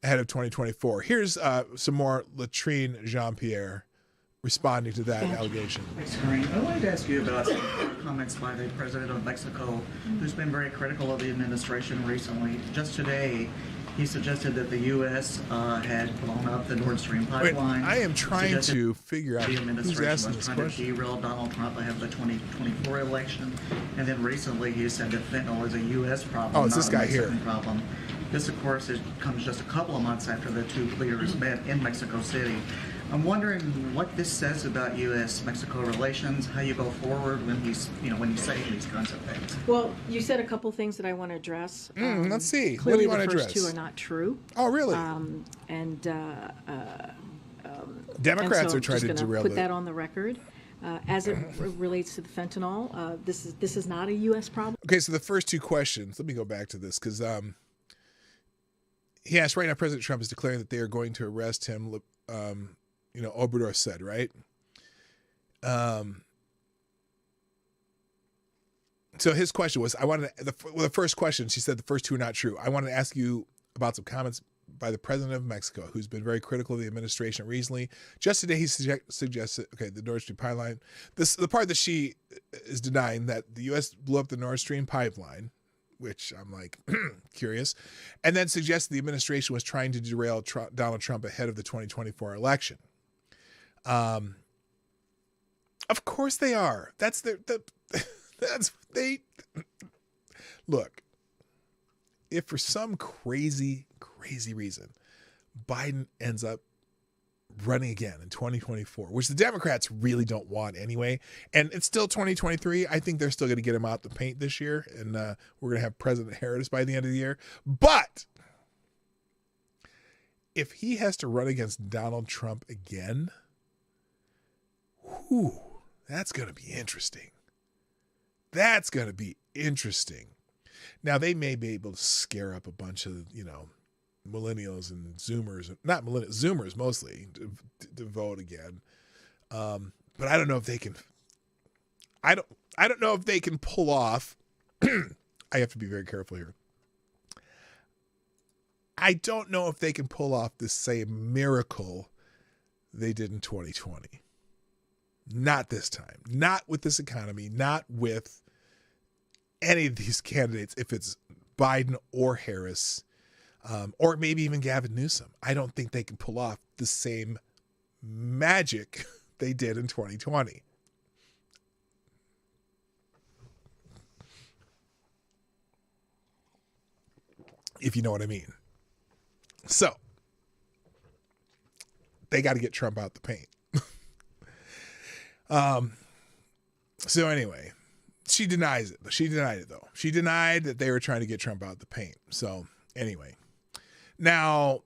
ahead of 2024. Here's some more Latrine Jean-Pierre responding to that allegation. Thanks, Kareem. I wanted to ask you about some comments by the president of Mexico, who's been very critical of the administration recently. Just today, he suggested that the U.S. had blown up the Nord Stream pipeline. Wait, I am trying to figure out the who's administration asking was this trying question. to derail Donald Trump ahead of the 2024 election. And then recently he said that fentanyl is a U.S. problem, oh, it's not this a guy Mexican here. problem. This, of course, comes just a couple of months after the two leaders met in Mexico City. I'm wondering what this says about U.S.-Mexico relations, how you go forward when he's saying these kinds of things. Well, you said a couple things that I want to address. Let's see. Clearly, what do you want to the first address? two are not true. Oh, really? Democrats so are trying to I'm just derail gonna put it. that on the record. As it relates to the fentanyl, this is not a U.S. problem. Okay, so the first two questions. Let me go back to this because he asked right now. President Trump is declaring that they are going to arrest him. Obrador said, right? So his question was, the first question, she said the first two are not true. I wanted to ask you about some comments by the president of Mexico, who's been very critical of the administration recently. Just today, he suggested, the Nord Stream pipeline. The part that she is denying that the U.S. blew up the Nord Stream pipeline, which I'm like, curious, and then suggested the administration was trying to derail Donald Trump ahead of the 2024 election. Of course they are. Look, if for some crazy reason Biden ends up running again in 2024, which the Democrats really don't want anyway, and it's still 2023, I think they're still going to get him out the paint this year, and we're going to have President Harris by the end of the year. But if he has to run against Donald Trump again, that's going to be interesting. That's going to be interesting. Now, they may be able to scare up a bunch of, millennials and Zoomers, not millennials, Zoomers mostly, to vote again. But I don't know if they can. I don't know if they can pull off. I have to be very careful here. I don't know if they can pull off the same miracle they did in 2020. Not this time. Not with this economy. Not with any of these candidates. If it's Biden or Harris. Or maybe even Gavin Newsom. I don't think they can pull off the same magic they did in 2020. If you know what I mean. So, they got to get Trump out the paint. So anyway, she denies it. She denied it, though. She denied that they were trying to get Trump out the paint. So anyway. Now,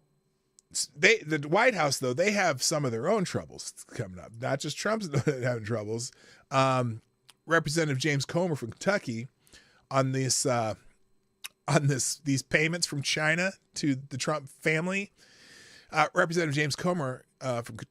the White House, though, they have some of their own troubles coming up. Not just Trump's having troubles. Representative James Comer from Kentucky on these payments from China to the Trump family. Representative James Comer,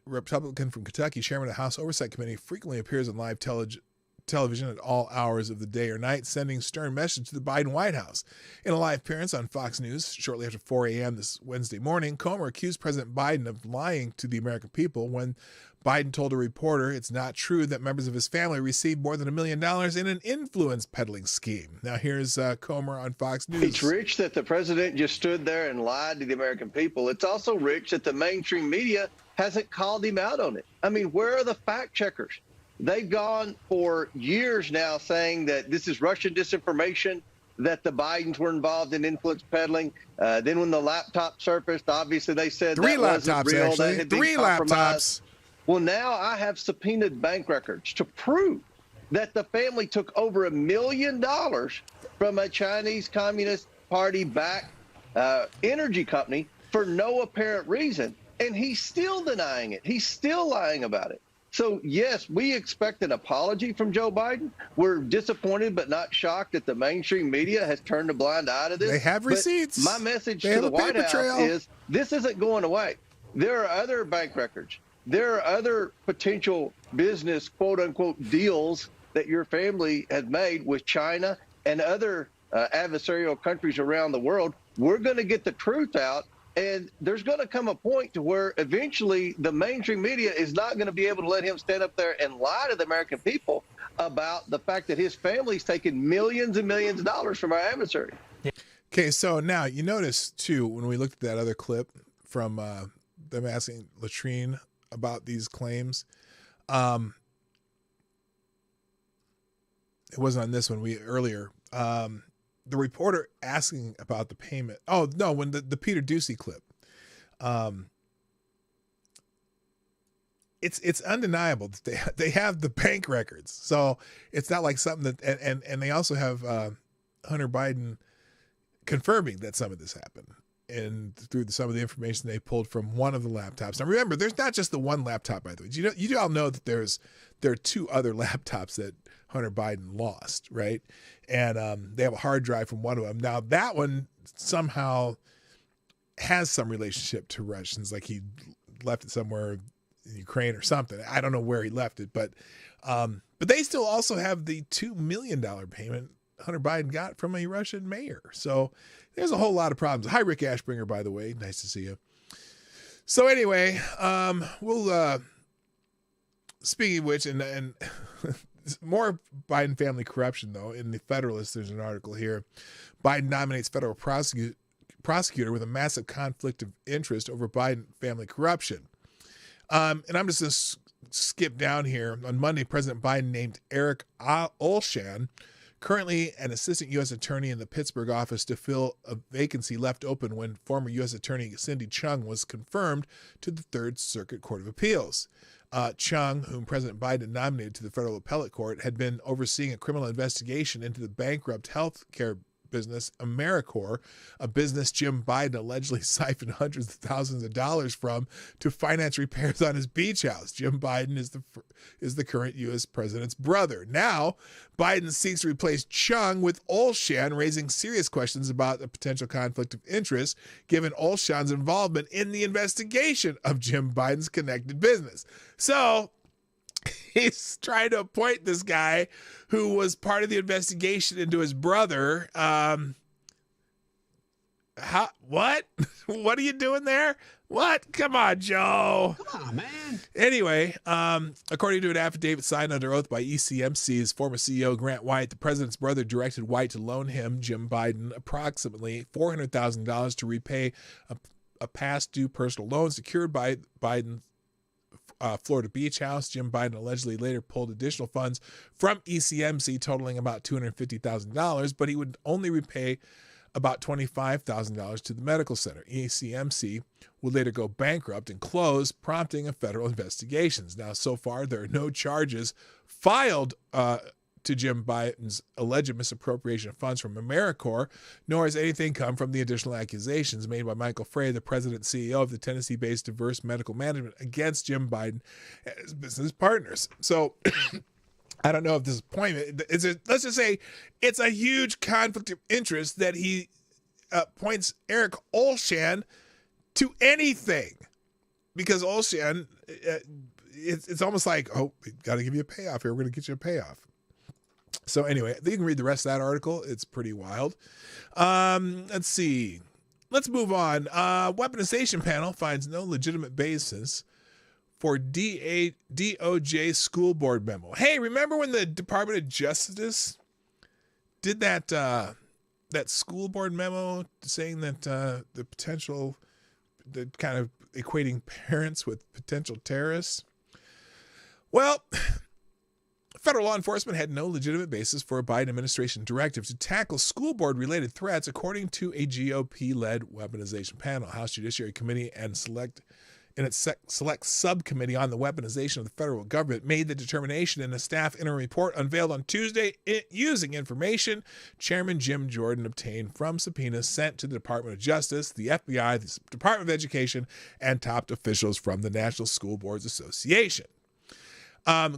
Republican from Kentucky, chairman of the House Oversight Committee, frequently appears on live television at all hours of the day or night, sending stern message to the Biden White House. In a live appearance on Fox News shortly after 4 a.m. this Wednesday morning, Comer accused President Biden of lying to the American people when Biden told a reporter it's not true that members of his family received more than $1 million in an influence peddling scheme. Now here's Comer on Fox News. It's rich that the president just stood there and lied to the American people. It's also rich that the mainstream media hasn't called him out on it. I mean, where are the fact checkers? They've gone for years now saying that this is Russian disinformation, that the Bidens were involved in influence peddling. Then when the laptop surfaced, obviously they said three laptops, real, actually. Three laptops. Well, now I have subpoenaed bank records to prove that the family took over $1 million from a Chinese Communist Party-backed energy company for no apparent reason. And he's still denying it. He's still lying about it. So, yes, we expect an apology from Joe Biden. We're disappointed but not shocked that the mainstream media has turned a blind eye to this. They have receipts. But my message to the White House is this isn't going away. There are other bank records. There are other potential business, quote-unquote, deals that your family has made with China and other adversarial countries around the world. We're going to get the truth out. And there's going to come a point to where eventually the mainstream media is not going to be able to let him stand up there and lie to the American people about the fact that his family's taken millions and millions of dollars from our adversary. Okay, so now you notice, too, when we looked at that other clip from them asking Latrine about these claims, it wasn't on this one, earlier. The reporter asking about the payment. Oh, no, when the Peter Doocy clip. It's undeniable that they have the bank records. So it's not like something that, and they also have Hunter Biden confirming that some of this happened. And through some of the information they pulled from one of the laptops. Now remember, there's not just the one laptop, by the way. You all know that there are two other laptops that Hunter Biden lost, right? And they have a hard drive from one of them. Now that one somehow has some relationship to Russians, like he left it somewhere in Ukraine or something. I don't know where he left it, but they still also have the $2 million payment Hunter Biden got from a Russian mayor. So there's a whole lot of problems. Hi, Rick Ashbringer, by the way. Nice to see you. So anyway, we'll speaking of which, and more Biden family corruption, though. In the Federalist, there's an article here. Biden nominates federal prosecutor with a massive conflict of interest over Biden family corruption. And I'm just going to skip down here. On Monday, President Biden named Eric Olshan, currently an assistant U.S. attorney in the Pittsburgh office, to fill a vacancy left open when former U.S. attorney Cindy Chung was confirmed to the Third Circuit Court of Appeals. Chung, whom President Biden nominated to the federal appellate court, had been overseeing a criminal investigation into the bankrupt health care business AmeriCorps, a business Jim Biden allegedly siphoned hundreds of thousands of dollars from to finance repairs on his beach house. Jim Biden is the current U.S. president's brother. Now, Biden seeks to replace Chung with Olshan, raising serious questions about a potential conflict of interest given Olshan's involvement in the investigation of Jim Biden's connected business. So he's trying to appoint this guy who was part of the investigation into his brother. What? What are you doing there? What? Come on, Joe. Come on, man. Anyway, according to an affidavit signed under oath by ECMC's former CEO, Grant White, the president's brother directed White to loan him, Jim Biden, approximately $400,000 to repay a past due personal loan secured by Biden's Florida beach house. Jim Biden allegedly later pulled additional funds from ECMC totaling about $250,000, but he would only repay about $25,000 to the medical center. ECMC would later go bankrupt and close, prompting a federal investigations. Now, so far, there are no charges filed to Jim Biden's alleged misappropriation of funds from AmeriCorps, nor has anything come from the additional accusations made by Michael Frey, the president and CEO of the Tennessee-based Diverse Medical Management, against Jim Biden and his business partners. So I don't know if this appointment is it. Let's just say it's a huge conflict of interest that he appoints Eric Olshan to anything, because Olshan, it's almost like, oh, we got to give you a payoff here. We're going to get you a payoff. So anyway, you can read the rest of that article. It's pretty wild. Let's see. Let's move on. Weaponization panel finds no legitimate basis for DOJ school board memo. Hey, remember when the Department of Justice did that school board memo saying that the kind of equating parents with potential terrorists? Well, federal law enforcement had no legitimate basis for a Biden administration directive to tackle school board related threats, according to a GOP-led weaponization panel. House Judiciary Committee and select subcommittee on the weaponization of the federal government made the determination in a staff interim report unveiled on Tuesday using information Chairman Jim Jordan obtained from subpoenas sent to the Department of Justice, the FBI, the Department of Education, and top officials from the National School Boards Association.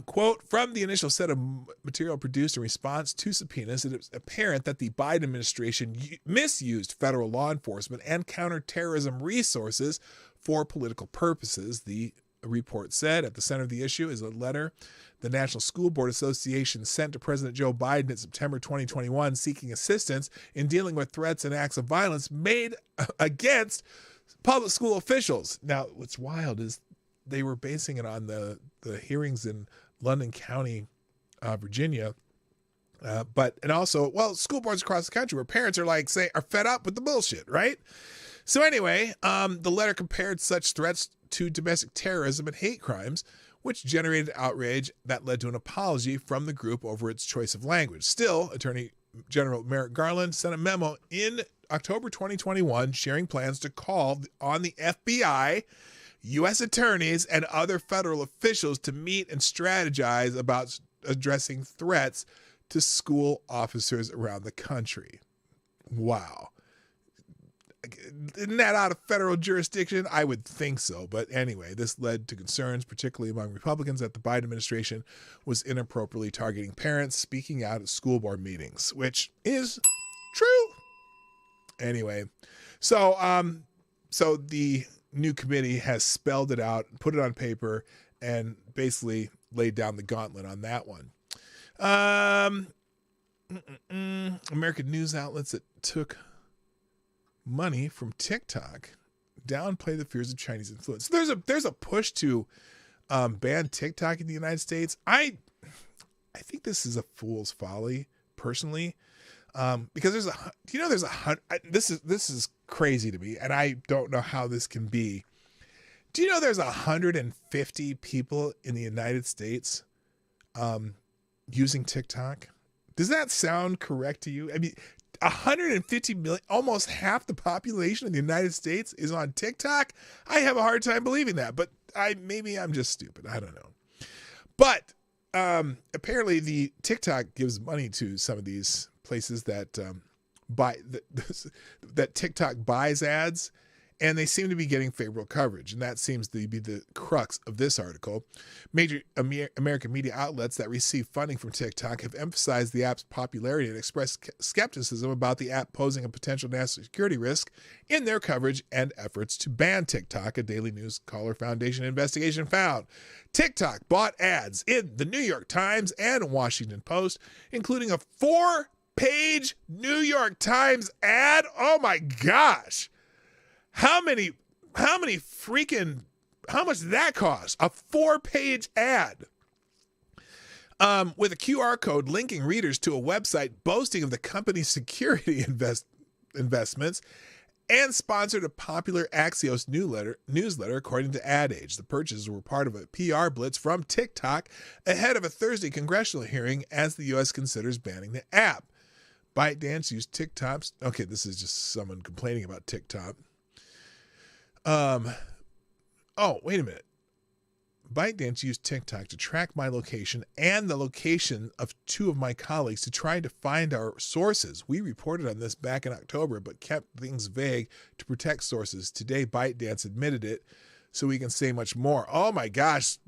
Quote, from the initial set of material produced in response to subpoenas, it is apparent that the Biden administration misused federal law enforcement and counterterrorism resources for political purposes, the report said. At the center of the issue is a letter the National School Board Association sent to President Joe Biden in September 2021 seeking assistance in dealing with threats and acts of violence made against public school officials. Now, what's wild is they were basing it on the hearings in London County, Virginia, and also, school boards across the country where parents are fed up with the bullshit, right? So anyway, the letter compared such threats to domestic terrorism and hate crimes, which generated outrage that led to an apology from the group over its choice of language. Still, Attorney General Merrick Garland sent a memo in October 2021 sharing plans to call on the FBI, U.S. attorneys, and other federal officials to meet and strategize about addressing threats to school officers around the country. Wow. Isn't that out of federal jurisdiction? I would think so. But anyway, this led to concerns, particularly among Republicans, that the Biden administration was inappropriately targeting parents speaking out at school board meetings, which is true. Anyway, so the new committee has spelled it out, put it on paper, and basically laid down the gauntlet on that one. American news outlets that took money from TikTok downplay the fears of Chinese influence. So there's a push to ban TikTok in the United States. I think this is a fool's folly, personally, because this is crazy to me, and I don't know how this can be. Do you know there's 150 people in the United States using TikTok? Does that sound correct to you? I mean, 150 million, almost half the population of the United States is on TikTok. I have a hard time believing that, but maybe I'm just stupid. I don't know. But apparently the TikTok gives money to some of these places that that TikTok buys ads, and they seem to be getting favorable coverage. And that seems to be the crux of this article. Major American media outlets that receive funding from TikTok have emphasized the app's popularity and expressed skepticism about the app posing a potential national security risk in their coverage and efforts to ban TikTok, a Daily News Caller Foundation investigation found. TikTok bought ads in the New York Times and Washington Post, including a 4-page New York Times ad. Oh my gosh. How much did that cost? A 4-page ad with a QR code linking readers to a website boasting of the company's security investments, and sponsored a popular Axios newsletter, according to Ad Age. The purchases were part of a PR blitz from TikTok ahead of a Thursday congressional hearing as the U.S. considers banning the app. ByteDance used TikTok's... Okay, this is just someone complaining about TikTok. Wait a minute. ByteDance used TikTok to track my location and the location of 2 of my colleagues to try to find our sources. We reported on this back in October, but kept things vague to protect sources. Today, ByteDance admitted it, so we can say much more. Oh my gosh.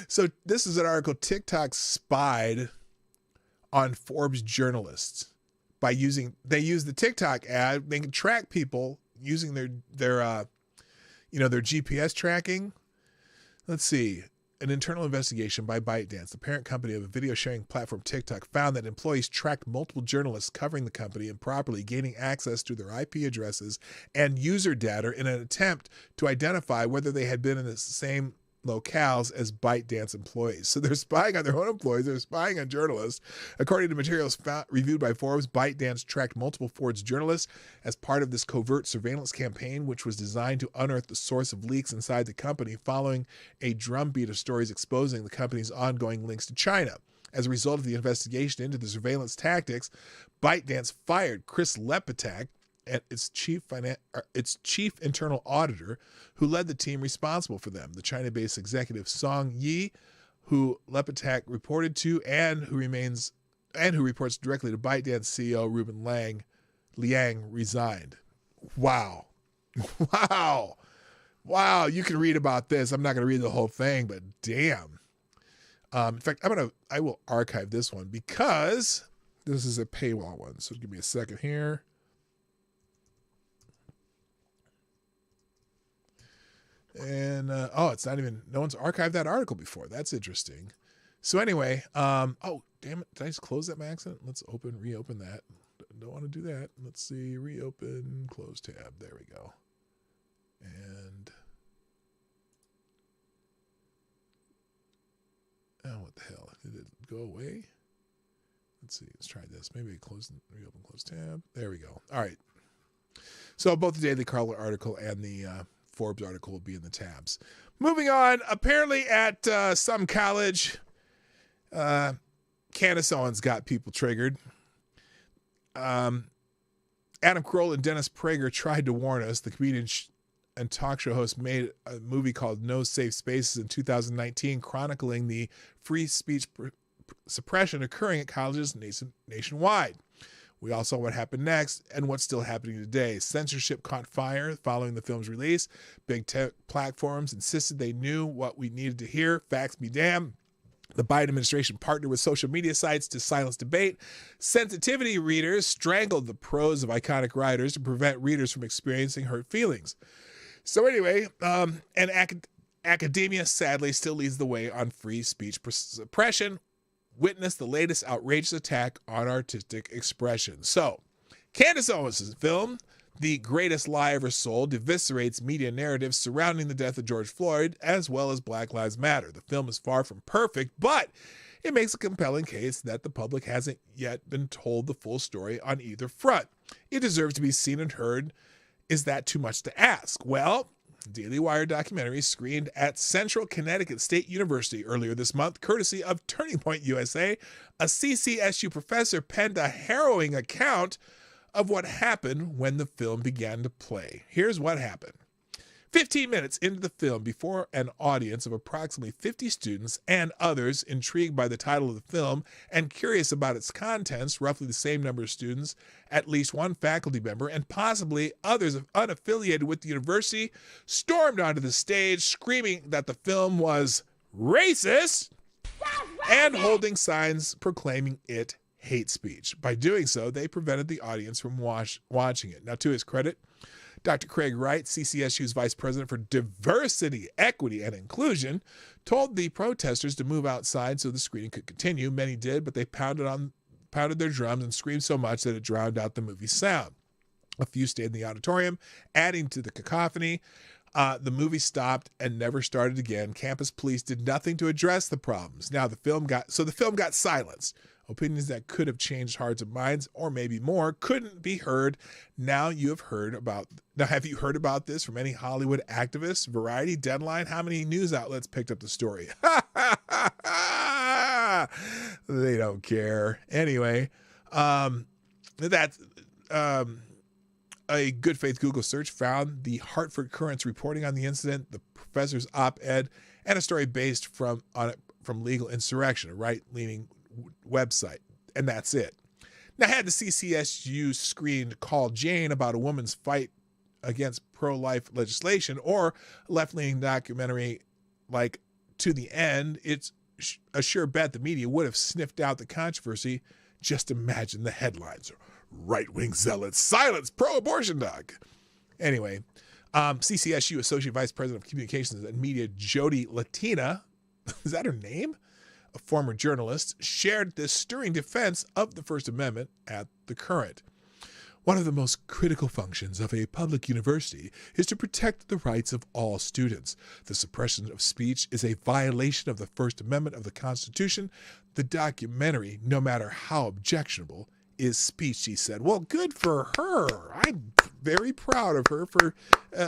So this is an article. TikTok spied on Forbes journalists by they use the TikTok ad. They can track people using their GPS tracking. Let's see. An internal investigation by ByteDance, the parent company of a video sharing platform TikTok, found that employees tracked multiple journalists covering the company improperly, gaining access to their IP addresses and user data in an attempt to identify whether they had been in the same locales as ByteDance employees. So they're spying on their own employees. They're spying on journalists. According to materials reviewed by Forbes, ByteDance tracked multiple Forbes journalists as part of this covert surveillance campaign, which was designed to unearth the source of leaks inside the company following a drumbeat of stories exposing the company's ongoing links to China. As a result of the investigation into the surveillance tactics, ByteDance fired Chris Lepetak, and its chief internal auditor, who led the team responsible for them. The China-based executive Song Yi, who Lepetak reported to, and who reports directly to ByteDance CEO Ruben Liang, resigned. Wow. You can read about this. I'm not going to read the whole thing, but damn. In fact, I will archive this one because this is a paywall one. So give me a second here. And, it's not even, no one's archived that article before. That's interesting. So anyway, oh, damn it. Did I just close that by accident? Let's reopen that. Don't want to do that. Let's see, reopen, close tab. There we go. And, what the hell? Did it go away? Let's see, let's try this. Maybe reopen, close tab. There we go. All right. So both the Daily Caller article and the, Forbes article will be in the tabs. Moving on, apparently at some college, Candace Owens got people triggered. Adam Carolla and Dennis Prager tried to warn us. The comedian and talk show host made a movie called No Safe Spaces in 2019, chronicling the free speech suppression occurring at colleges nationwide. We all saw what happened next and what's still happening today. Censorship caught fire following the film's release. Big tech platforms insisted they knew what we needed to hear. Facts be damned. The Biden administration partnered with social media sites to silence debate. Sensitivity readers strangled the prose of iconic writers to prevent readers from experiencing hurt feelings. So anyway, academia sadly still leads the way on free speech suppression. Witness the latest outrageous attack on artistic expression. So, Candace Owens' film, The Greatest Lie Ever Sold, eviscerates media narratives surrounding the death of George Floyd, as well as Black Lives Matter. The film is far from perfect, but it makes a compelling case that the public hasn't yet been told the full story on either front. It deserves to be seen and heard. Is that too much to ask? Well, Daily Wire documentary screened at Central Connecticut State University earlier this month, courtesy of Turning Point USA. A CCSU professor penned a harrowing account of what happened when the film began to play. Here's what happened. 15 minutes into the film, before an audience of approximately 50 students and others intrigued by the title of the film and curious about its contents, roughly the same number of students, at least one faculty member, and possibly others unaffiliated with the university, stormed onto the stage screaming that the film was racist and holding signs proclaiming it hate speech. By doing so, they prevented the audience from watching it. Now, to his credit, Dr. Craig Wright, CCSU's Vice President for Diversity, Equity, and Inclusion, told the protesters to move outside so the screening could continue. Many did, but they pounded their drums and screamed so much that it drowned out the movie's sound. A few stayed in the auditorium, adding to the cacophony. The movie stopped and never started again. Campus police did nothing to address the problems. Now the film got silenced. Opinions that could have changed hearts and minds, or maybe more, couldn't be heard. Now have you heard about this from any Hollywood activists? Variety, Deadline? How many news outlets picked up the story? They don't care. Anyway, that's a good faith Google search found the Hartford Courant's reporting on the incident, the professor's op-ed, and a story based from Legal Insurrection, a right-leaning website, and that's it. Now, had the CCSU screened Call Jane about a woman's fight against pro-life legislation, or a left-leaning documentary like to the end, it's a sure bet the media would have sniffed out the controversy. Just imagine the headlines. Right-wing zealots silence pro-abortion dog. Anyway, CCSU Associate Vice President of Communications and Media Jody Latina, is that her name? A former journalist, shared this stirring defense of the First Amendment at The Current. One of the most critical functions of a public university is to protect the rights of all students. The suppression of speech is a violation of the First Amendment of the Constitution. The documentary, no matter how objectionable, is speech, she said. Well, good for her. I'm very proud of her for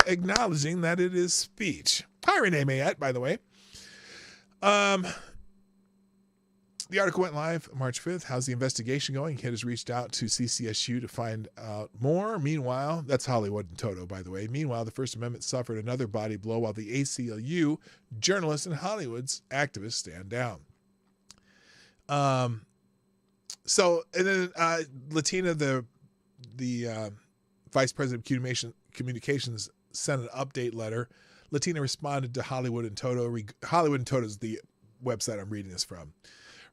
acknowledging that it is speech. Hi, Renee Mayette, by the way. The article went live March 5th. How's the investigation going? Kid has reached out to CCSU to find out more. Meanwhile, that's Hollywood and Toto, by the way. Meanwhile, the First Amendment suffered another body blow while the ACLU journalists and Hollywood's activists stand down. So, and then Latina, the Vice President of Communications, sent an update letter. Latina responded to Hollywood and Toto. Hollywood and Toto is the website I'm reading this from.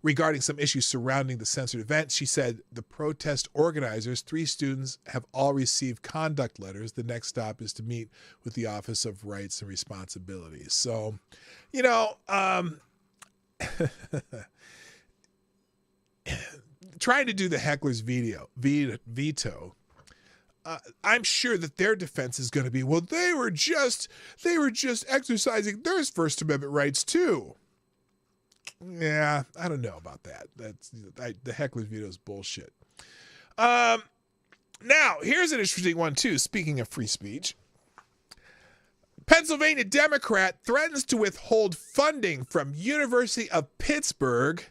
Regarding some issues surrounding the censored event, she said the protest organizers, 3 students, have all received conduct letters. The next stop is to meet with the Office of Rights and Responsibilities. So, you know, trying to do the heckler's veto, I'm sure that their defense is going to be, well, they were just exercising their First Amendment rights too. Yeah, I don't know about that. The heckler's veto is bullshit. Now, here's an interesting one too. Speaking of free speech, Pennsylvania Democrat threatens to withhold funding from University of Pittsburgh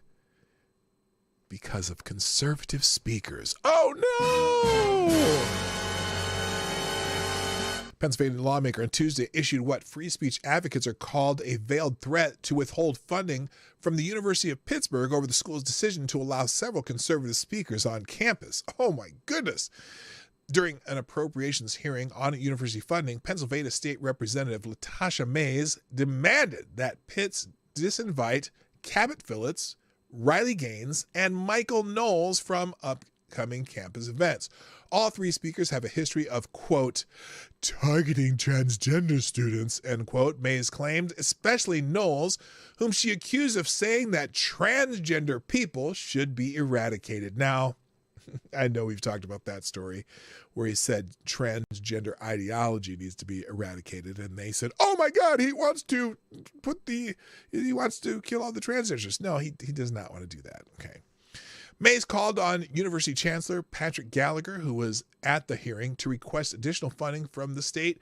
because of conservative speakers. Oh no! Pennsylvania lawmaker on Tuesday issued what free speech advocates are called a veiled threat to withhold funding from the University of Pittsburgh over the school's decision to allow several conservative speakers on campus. Oh my goodness. During an appropriations hearing on university funding, Pennsylvania State Representative Latasha Mays demanded that Pitts disinvite Cabot Phillips, Riley Gaines, and Michael Knowles from upcoming campus events. All 3 speakers have a history of, quote, targeting transgender students, end quote, Mays claimed, especially Knowles, whom she accused of saying that transgender people should be eradicated. Now, I know we've talked about that story where he said transgender ideology needs to be eradicated, and they said, oh my God, he wants to kill all the transgenders. No, he does not want to do that. Okay. Mays called on University Chancellor Patrick Gallagher, who was at the hearing, to request additional funding from the state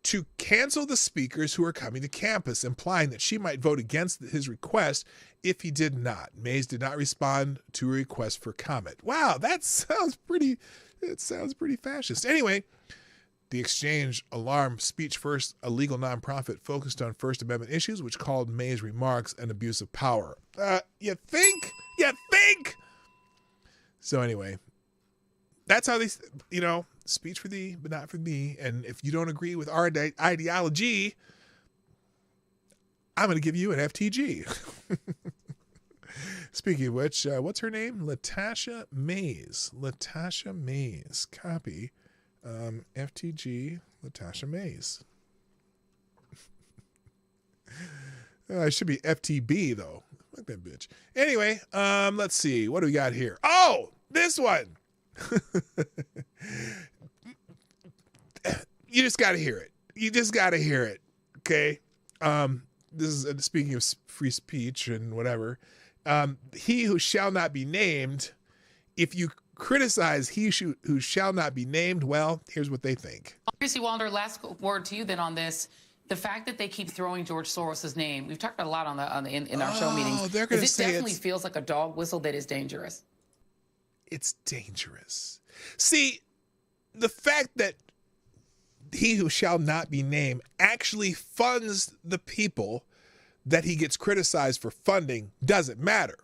to cancel the speakers who are coming to campus, implying that she might vote against his request if he did not. Mays did not respond to a request for comment. Wow, that sounds pretty fascist. Anyway, the exchange alarmed Speech First, a legal nonprofit focused on First Amendment issues, which called Mays' remarks an abuse of power. You think? So anyway, that's how these, speech for thee, but not for me. And if you don't agree with our ideology, I'm going to give you an FTG. Speaking of which, what's her name? Latasha Mays. Copy. FTG, Latasha Mays. It should be FTB, though. Fuck that bitch. Anyway, let's see. What do we got here? Oh, this one. You just got to hear it. Okay. This is speaking of free speech and whatever. He who shall not be named, if you criticize who shall not be named, well, here's what they think. Chrissy Walder, last word to you then on this. The fact that they keep throwing George Soros' name, we've talked a lot in our show meetings. They're going to say definitely feels like a dog whistle that is dangerous. It's dangerous. See, the fact that he who shall not be named actually funds the people that he gets criticized for funding doesn't matter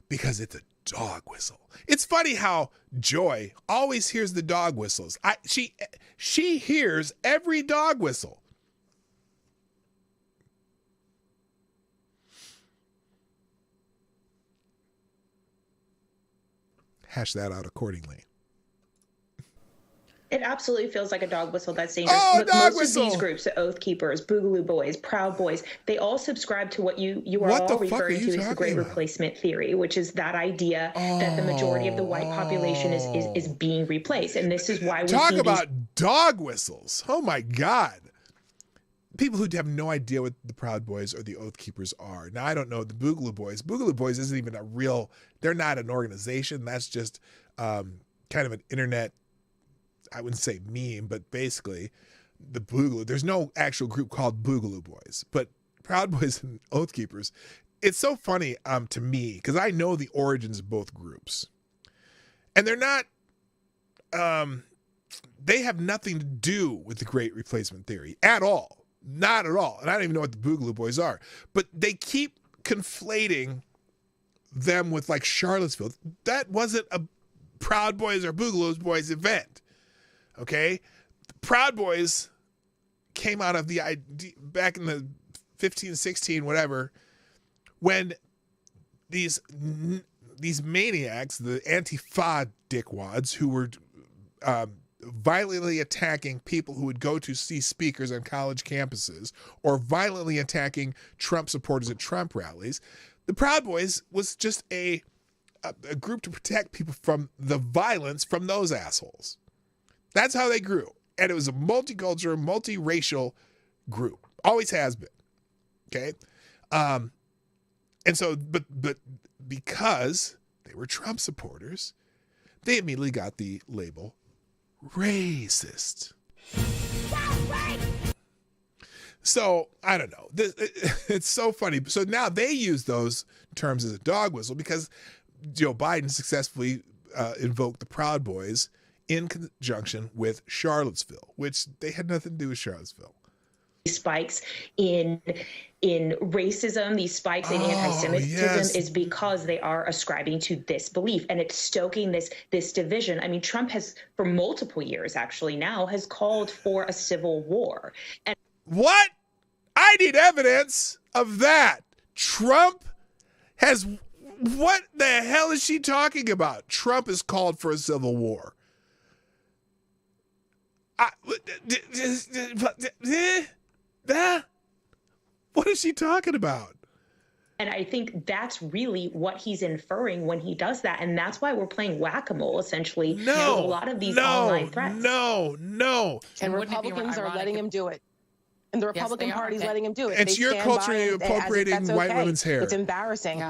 because it's a dog whistle. It's funny how Joy always hears the dog whistles. She hears every dog whistle. hash that out accordingly. It absolutely feels like a dog whistle that's dangerous. Oh, Look, dog most whistle. of these groups, the Oath Keepers, Boogaloo Boys, Proud Boys, they all subscribe to what you are What the all fuck are referring you to as the Great talking about? Replacement theory, which is that idea that the majority of the white population is being replaced. And this is why we Talk see about dog whistles. Oh my God. People who have no idea what the Proud Boys or the Oath Keepers are. Now, I don't know the Boogaloo Boys. Boogaloo Boys isn't even they're not an organization. That's just kind of an internet, I wouldn't say meme, but basically the Boogaloo. There's no actual group called Boogaloo Boys, but Proud Boys and Oath Keepers. It's so funny to me because I know the origins of both groups. And they're not, they have nothing to do with the Great Replacement Theory at all. Not at all. And I don't even know what the Boogaloo Boys are. But they keep conflating them with like Charlottesville. That wasn't a Proud Boys or Boogaloo Boys event. Okay? The Proud Boys came out of the idea back in the 15, 16, whatever, when these maniacs, the Antifa dickwads who were violently attacking people who would go to see speakers on college campuses or violently attacking Trump supporters at Trump rallies. The Proud Boys was just a group to protect people from the violence from those assholes. That's how they grew. And it was a multicultural, multiracial group. Always has been. Okay? And so, but because they were Trump supporters, they immediately got the label racist. So I don't know. It's so funny. So now they use those terms as a dog whistle because Joe Biden successfully invoked the Proud Boys in conjunction with Charlottesville, which they had nothing to do with Charlottesville. Spikes in racism, these spikes in anti-Semitism is because they are ascribing to this belief, and it's stoking this division. I mean, Trump has, for multiple years actually now, has called for a civil war. And what? I need evidence of that. Trump has, what the hell is she talking about? Trump has called for a civil war. What is she talking about? And I think that's really what he's inferring when he does that. And that's why we're playing whack-a-mole, essentially, with a lot of these online threats. No. And Republicans are letting him do it. And the Republican Party's letting him do it. It's your culture appropriating white women's hair. It's embarrassing.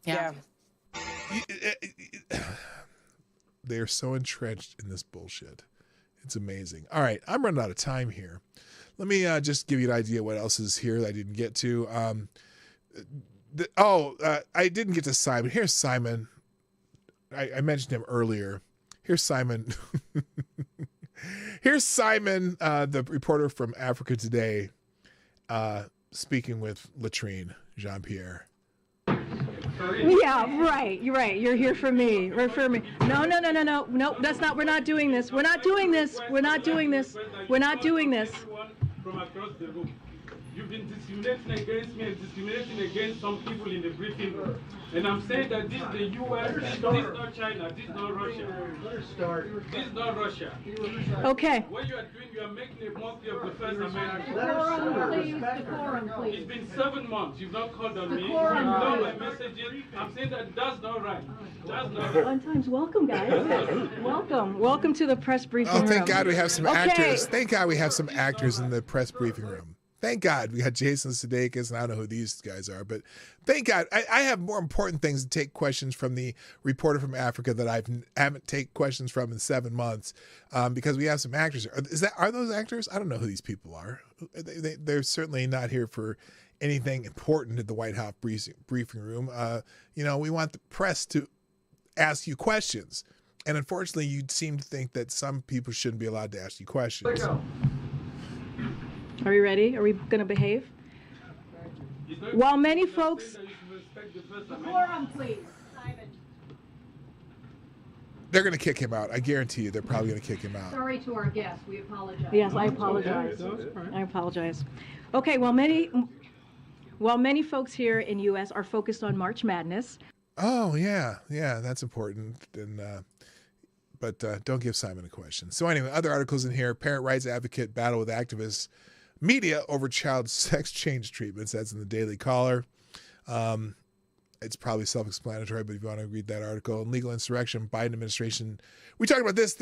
Yeah. They're so entrenched in this bullshit. It's amazing. All right, I'm running out of time here. Let me just give you an idea what else is here that I didn't get to. I didn't get to Simon. Here's Simon. I mentioned him earlier. Here's Simon. Here's Simon, the reporter from Africa Today, speaking with Latrine Jean-Pierre. Yeah, right. You're right. You're here for me. Refer me. No. That's not. We're not doing this. We're not doing this. We're not doing this. We're not doing this. From across the room. You've been discriminating against me and discriminating against some people in the briefing room. And I'm saying that this is the U.S., this is not China, this is not Russia. This is not Russia. Okay. What you are doing, you are making a mockery of the First Amendment. Decorum, please. It's been 7 months. You've not called on me. You've ignored my messages. I'm saying that that's not right. That's not right. Fun times. Welcome, guys. Welcome to the press briefing room. Oh, thank God we have some actors. Thank God we have some actors in the press briefing room. Thank God we got Jason Sudeikis, and I don't know who these guys are, but thank God. I have more important things to take questions from the reporter from Africa that I haven't taken questions from in 7 months because we have some actors. Are those actors? I don't know who these people are. They're certainly not here for anything important at the White House briefing room. We want the press to ask you questions. And unfortunately, you seem to think that some people shouldn't be allowed to ask you questions. Are we ready? Are we going to behave? While many folks... Decorum, please. Simon. They're going to kick him out. I guarantee you they're probably going to kick him out. Sorry to our guests. We apologize. Yes, I apologize. I apologize. Okay, while many folks here in U.S. are focused on March Madness, Oh, yeah. Yeah, that's important. And but don't give Simon a question. So anyway, other articles in here. Parent rights advocate battle with activists media over child sex change treatments. That's in the Daily Caller. It's probably self-explanatory, but if you want to read that article. And legal insurrection, Biden administration. We talked about this,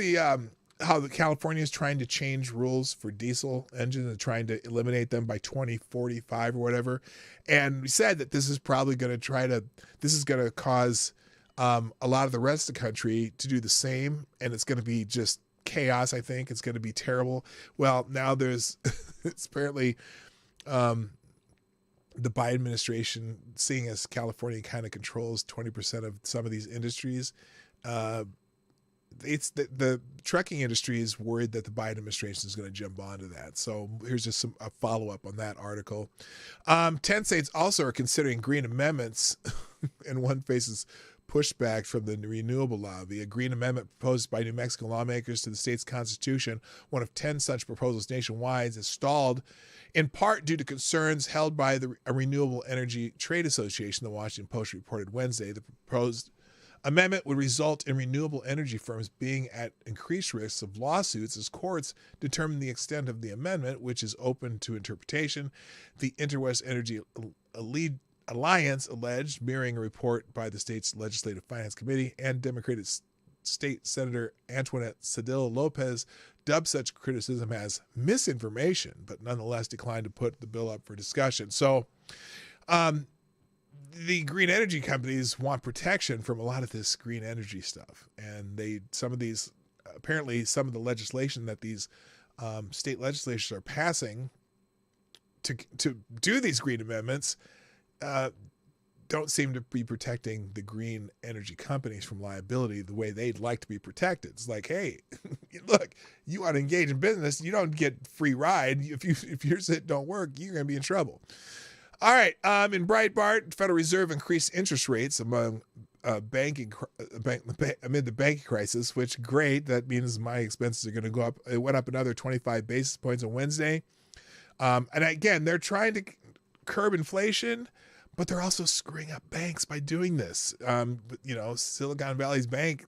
how the California is trying to change rules for diesel engines and trying to eliminate them by 2045 or whatever. And we said that this is probably going to cause a lot of the rest of the country to do the same. And it's going to be just chaos, I think. It's going to be terrible. Well, now there's, it's apparently the Biden administration, seeing as California kind of controls 20% of some of these industries, it's the trucking industry is worried that the Biden administration is going to jump onto that. So here's just a follow-up on that article. 10 states also are considering green amendments, and one faces pushback from the renewable lobby. A green amendment proposed by New Mexico lawmakers to the state's constitution, one of 10 such proposals nationwide, is stalled in part due to concerns held by a Renewable Energy Trade Association. The Washington Post reported Wednesday the proposed amendment would result in renewable energy firms being at increased risks of lawsuits as courts determine the extent of the amendment, which is open to interpretation. The Interwest Energy Alliance alleged, mirroring a report by the state's Legislative Finance Committee, and Democratic State Senator Antoinette Sedillo Lopez dubbed such criticism as misinformation, but nonetheless declined to put the bill up for discussion. So the green energy companies want protection from a lot of this green energy stuff. And apparently some of the legislation that these state legislatures are passing to do these green amendments don't seem to be protecting the green energy companies from liability the way they'd like to be protected. It's like, hey, look, you want to engage in business, you don't get free ride. If yours don't work, you're going to be in trouble. All right. In Breitbart, Federal Reserve increased interest rates amid the banking crisis, which great. That means my expenses are going to go up. It went up another 25 basis points on Wednesday. And again, they're trying to curb inflation, but they're also screwing up banks by doing this. Silicon Valley's bank,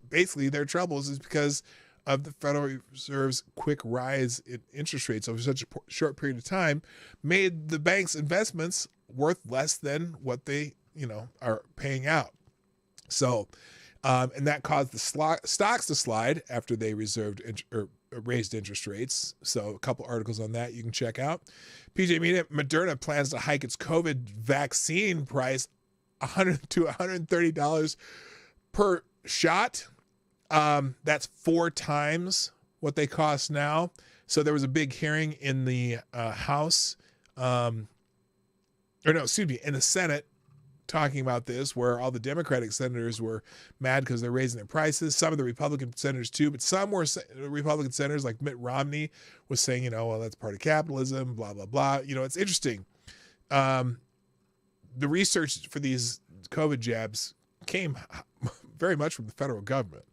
basically their troubles is because of the Federal Reserve's quick rise in interest rates over such a short period of time, made the bank's investments worth less than what they, are paying out. So, and that caused the stocks to slide after they raised interest rates. So a couple articles on that you can check out. PJ Media, Moderna plans to hike its COVID vaccine price $100 to $130 per shot. That's 4 times what they cost now. So there was a big hearing in the House, in the Senate, talking about this, where all the Democratic senators were mad because they're raising their prices. Some of the Republican senators too, but some were Republican senators like Mitt Romney was saying, well, that's part of capitalism, blah, blah, blah. It's interesting. The research for these COVID jabs came very much from the federal government,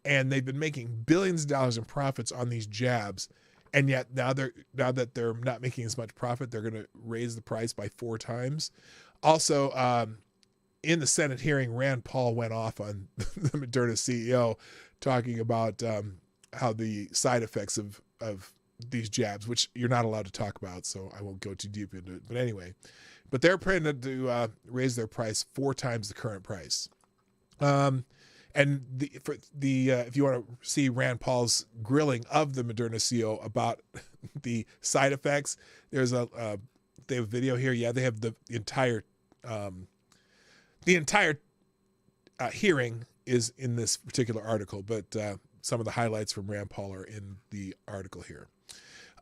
and they've been making billions of dollars in profits on these jabs. And yet now that they're not making as much profit, they're going to raise the price by 4 times. Also, in the Senate hearing, Rand Paul went off on the Moderna CEO, talking about how the side effects of these jabs, which you're not allowed to talk about, so I won't go too deep into it. But anyway, they're planning to raise their price 4 times the current price. And if you want to see Rand Paul's grilling of the Moderna CEO about the side effects, they have a video here. Yeah, they have the entire hearing is in this particular article, but some of the highlights from Rand Paul are in the article here.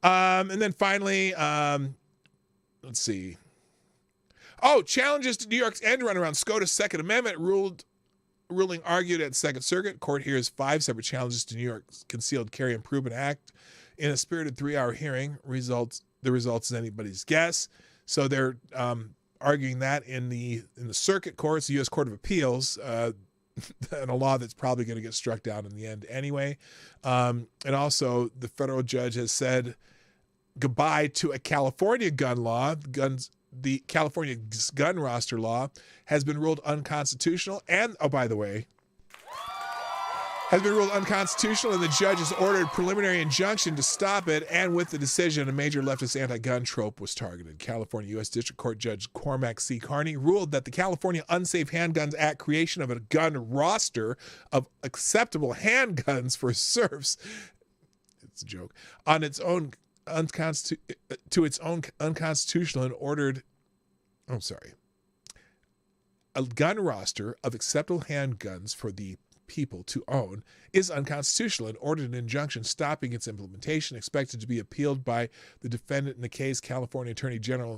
And then finally, let's see. Oh, challenges to New York's end run around SCOTUS Second Amendment ruling argued at Second Circuit. Court hears 5 separate challenges to New York's Concealed Carry Improvement Act in a spirited 3-hour hearing. The results is anybody's guess. So they're arguing that in the circuit courts, the U.S. Court of Appeals, and a law that's probably going to get struck down in the end anyway. And also, the federal judge has said goodbye to a California gun law. the California gun roster law has been ruled unconstitutional. And, oh, by the way, has been ruled unconstitutional, and the judge has ordered preliminary injunction to stop it. And with the decision, a major leftist anti-gun trope was targeted. California U.S. District Court Judge Cormac C. Carney ruled that the California Unsafe Handguns Act creation of a gun roster of acceptable handguns for serfs, it's a joke, on its own unconstitutional and ordered, a gun roster of acceptable handguns for the people to own is unconstitutional and ordered an injunction stopping its implementation, expected to be appealed by the defendant in the case, California Attorney General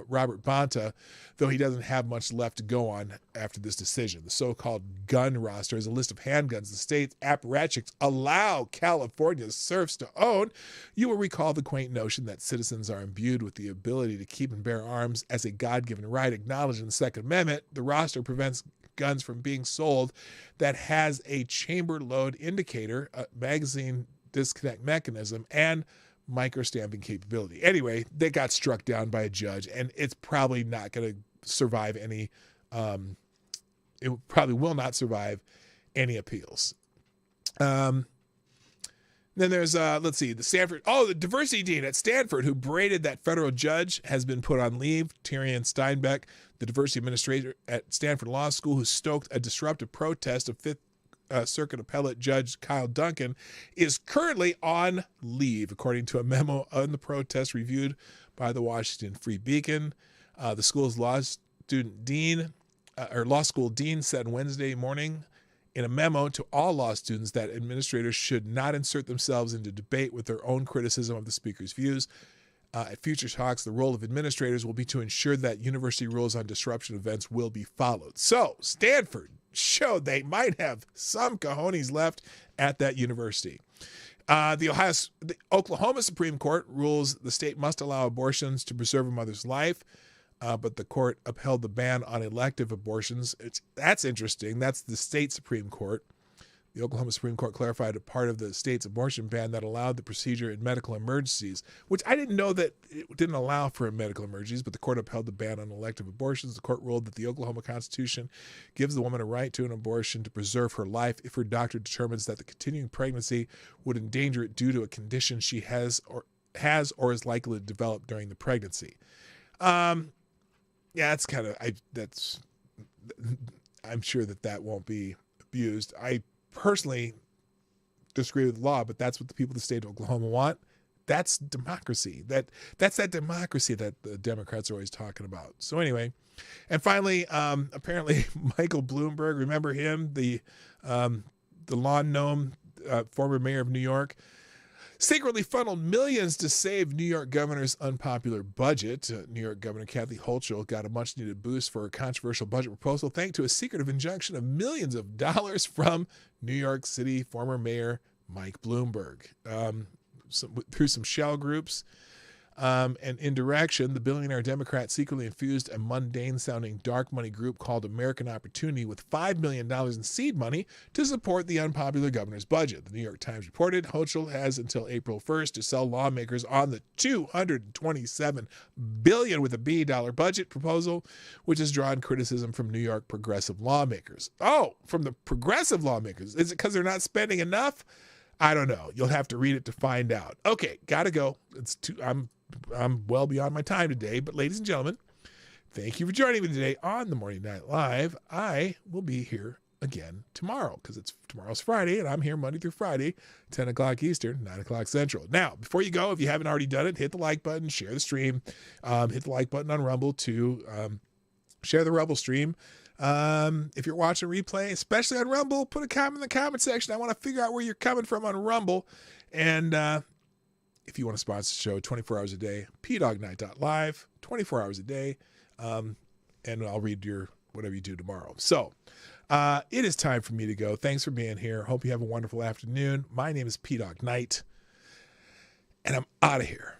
Robert Bonta, though he doesn't have much left to go on after this decision. The so-called gun roster is a list of handguns the state's apparatchiks allow California's serfs to own. You will recall the quaint notion that citizens are imbued with the ability to keep and bear arms as a God-given right acknowledged in the Second Amendment. The roster prevents guns from being sold that has a chamber load indicator, a magazine disconnect mechanism, and micro-stamping capability. Anyway, they got struck down by a judge, and it's probably not going to survive any, it probably will not survive any appeals. Then there's, the diversity dean at Stanford who braided that federal judge has been put on leave. Tyrion Steinbeck, the diversity administrator at Stanford Law School who stoked a disruptive protest of Fifth Circuit Appellate Judge Kyle Duncan, is currently on leave, according to a memo on the protest reviewed by the Washington Free Beacon. The school's law school dean said Wednesday morning in a memo to all law students that administrators should not insert themselves into debate with their own criticism of the speaker's views. At future talks, the role of administrators will be to ensure that university rules on disruption events will be followed. So Stanford showed they might have some cojones left at that university. The Oklahoma Supreme Court rules the state must allow abortions to preserve a mother's life, but the court upheld the ban on elective abortions. That's interesting. That's the state Supreme Court. The Oklahoma Supreme Court clarified a part of the state's abortion ban that allowed the procedure in medical emergencies, which I didn't know that it didn't allow for medical emergencies, but the court upheld the ban on elective abortions. The court ruled that the Oklahoma Constitution gives the woman a right to an abortion to preserve her life if her doctor determines that the continuing pregnancy would endanger it due to a condition she has or is likely to develop during the pregnancy. I'm sure that won't be abused. I personally disagree with the law, but that's what the people of the state of Oklahoma want. That's democracy. That's that democracy that the Democrats are always talking about. So anyway, and finally, apparently Michael Bloomberg, remember him, the lawn gnome, former mayor of New York, secretly funneled millions to save New York governor's unpopular budget. New York Governor Kathy Hochul got a much-needed boost for a controversial budget proposal thanks to a secretive injunction of millions of dollars from New York City former mayor Mike Bloomberg. Through some shell groups and indirection, the billionaire Democrat secretly infused a mundane-sounding dark money group called American Opportunity with $5 million in seed money to support the unpopular governor's budget. The New York Times reported Hochul has until April 1st to sell lawmakers on the $227 billion with a B dollar budget proposal, which has drawn criticism from New York progressive lawmakers. Oh, from the progressive lawmakers. Is it because they're not spending enough? I don't know. You'll have to read it to find out. Okay, gotta go. I'm well beyond my time today, but ladies and gentlemen, thank you for joining me today on the Morning Night Live. I will be here again tomorrow because tomorrow's Friday, and I'm here Monday through Friday, 10 o'clock Eastern, 9 o'clock Central. Now, before you go, if you haven't already done it, hit the like button, share the stream, hit the like button on Rumble to share the Rumble stream. If you're watching replay, especially on Rumble, put a comment in the comment section. I want to figure out where you're coming from on Rumble. And if you want to sponsor the show 24 hours a day, pdognight.live, 24 hours a day. And I'll read your whatever you do tomorrow. So it is time for me to go. Thanks for being here. Hope you have a wonderful afternoon. My name is P-Dog Knight, and I'm out of here.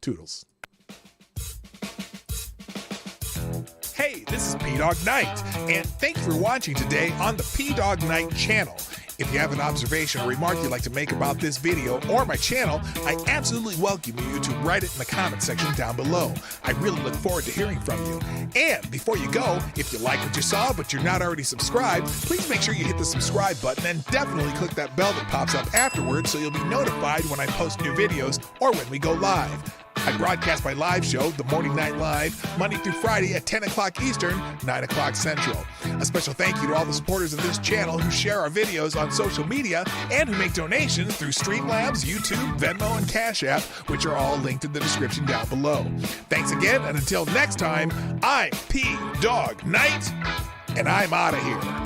Toodles. Hey, this is P-Dog Knight, and thank you for watching today on the P-Dog Knight channel. If you have an observation or remark you'd like to make about this video or my channel, I absolutely welcome you to write it in the comment section down below. I really look forward to hearing from you. And before you go, if you like what you saw but you're not already subscribed, please make sure you hit the subscribe button and definitely click that bell that pops up afterwards so you'll be notified when I post new videos or when we go live. I broadcast my live show, The Morning Night Live, Monday through Friday at 10 o'clock Eastern, 9 o'clock Central. A special thank you to all the supporters of this channel who share our videos on social media and who make donations through Streamlabs, YouTube, Venmo, and Cash App, which are all linked in the description down below. Thanks again, and until next time, I'm P Dog Knight, and I'm out of here.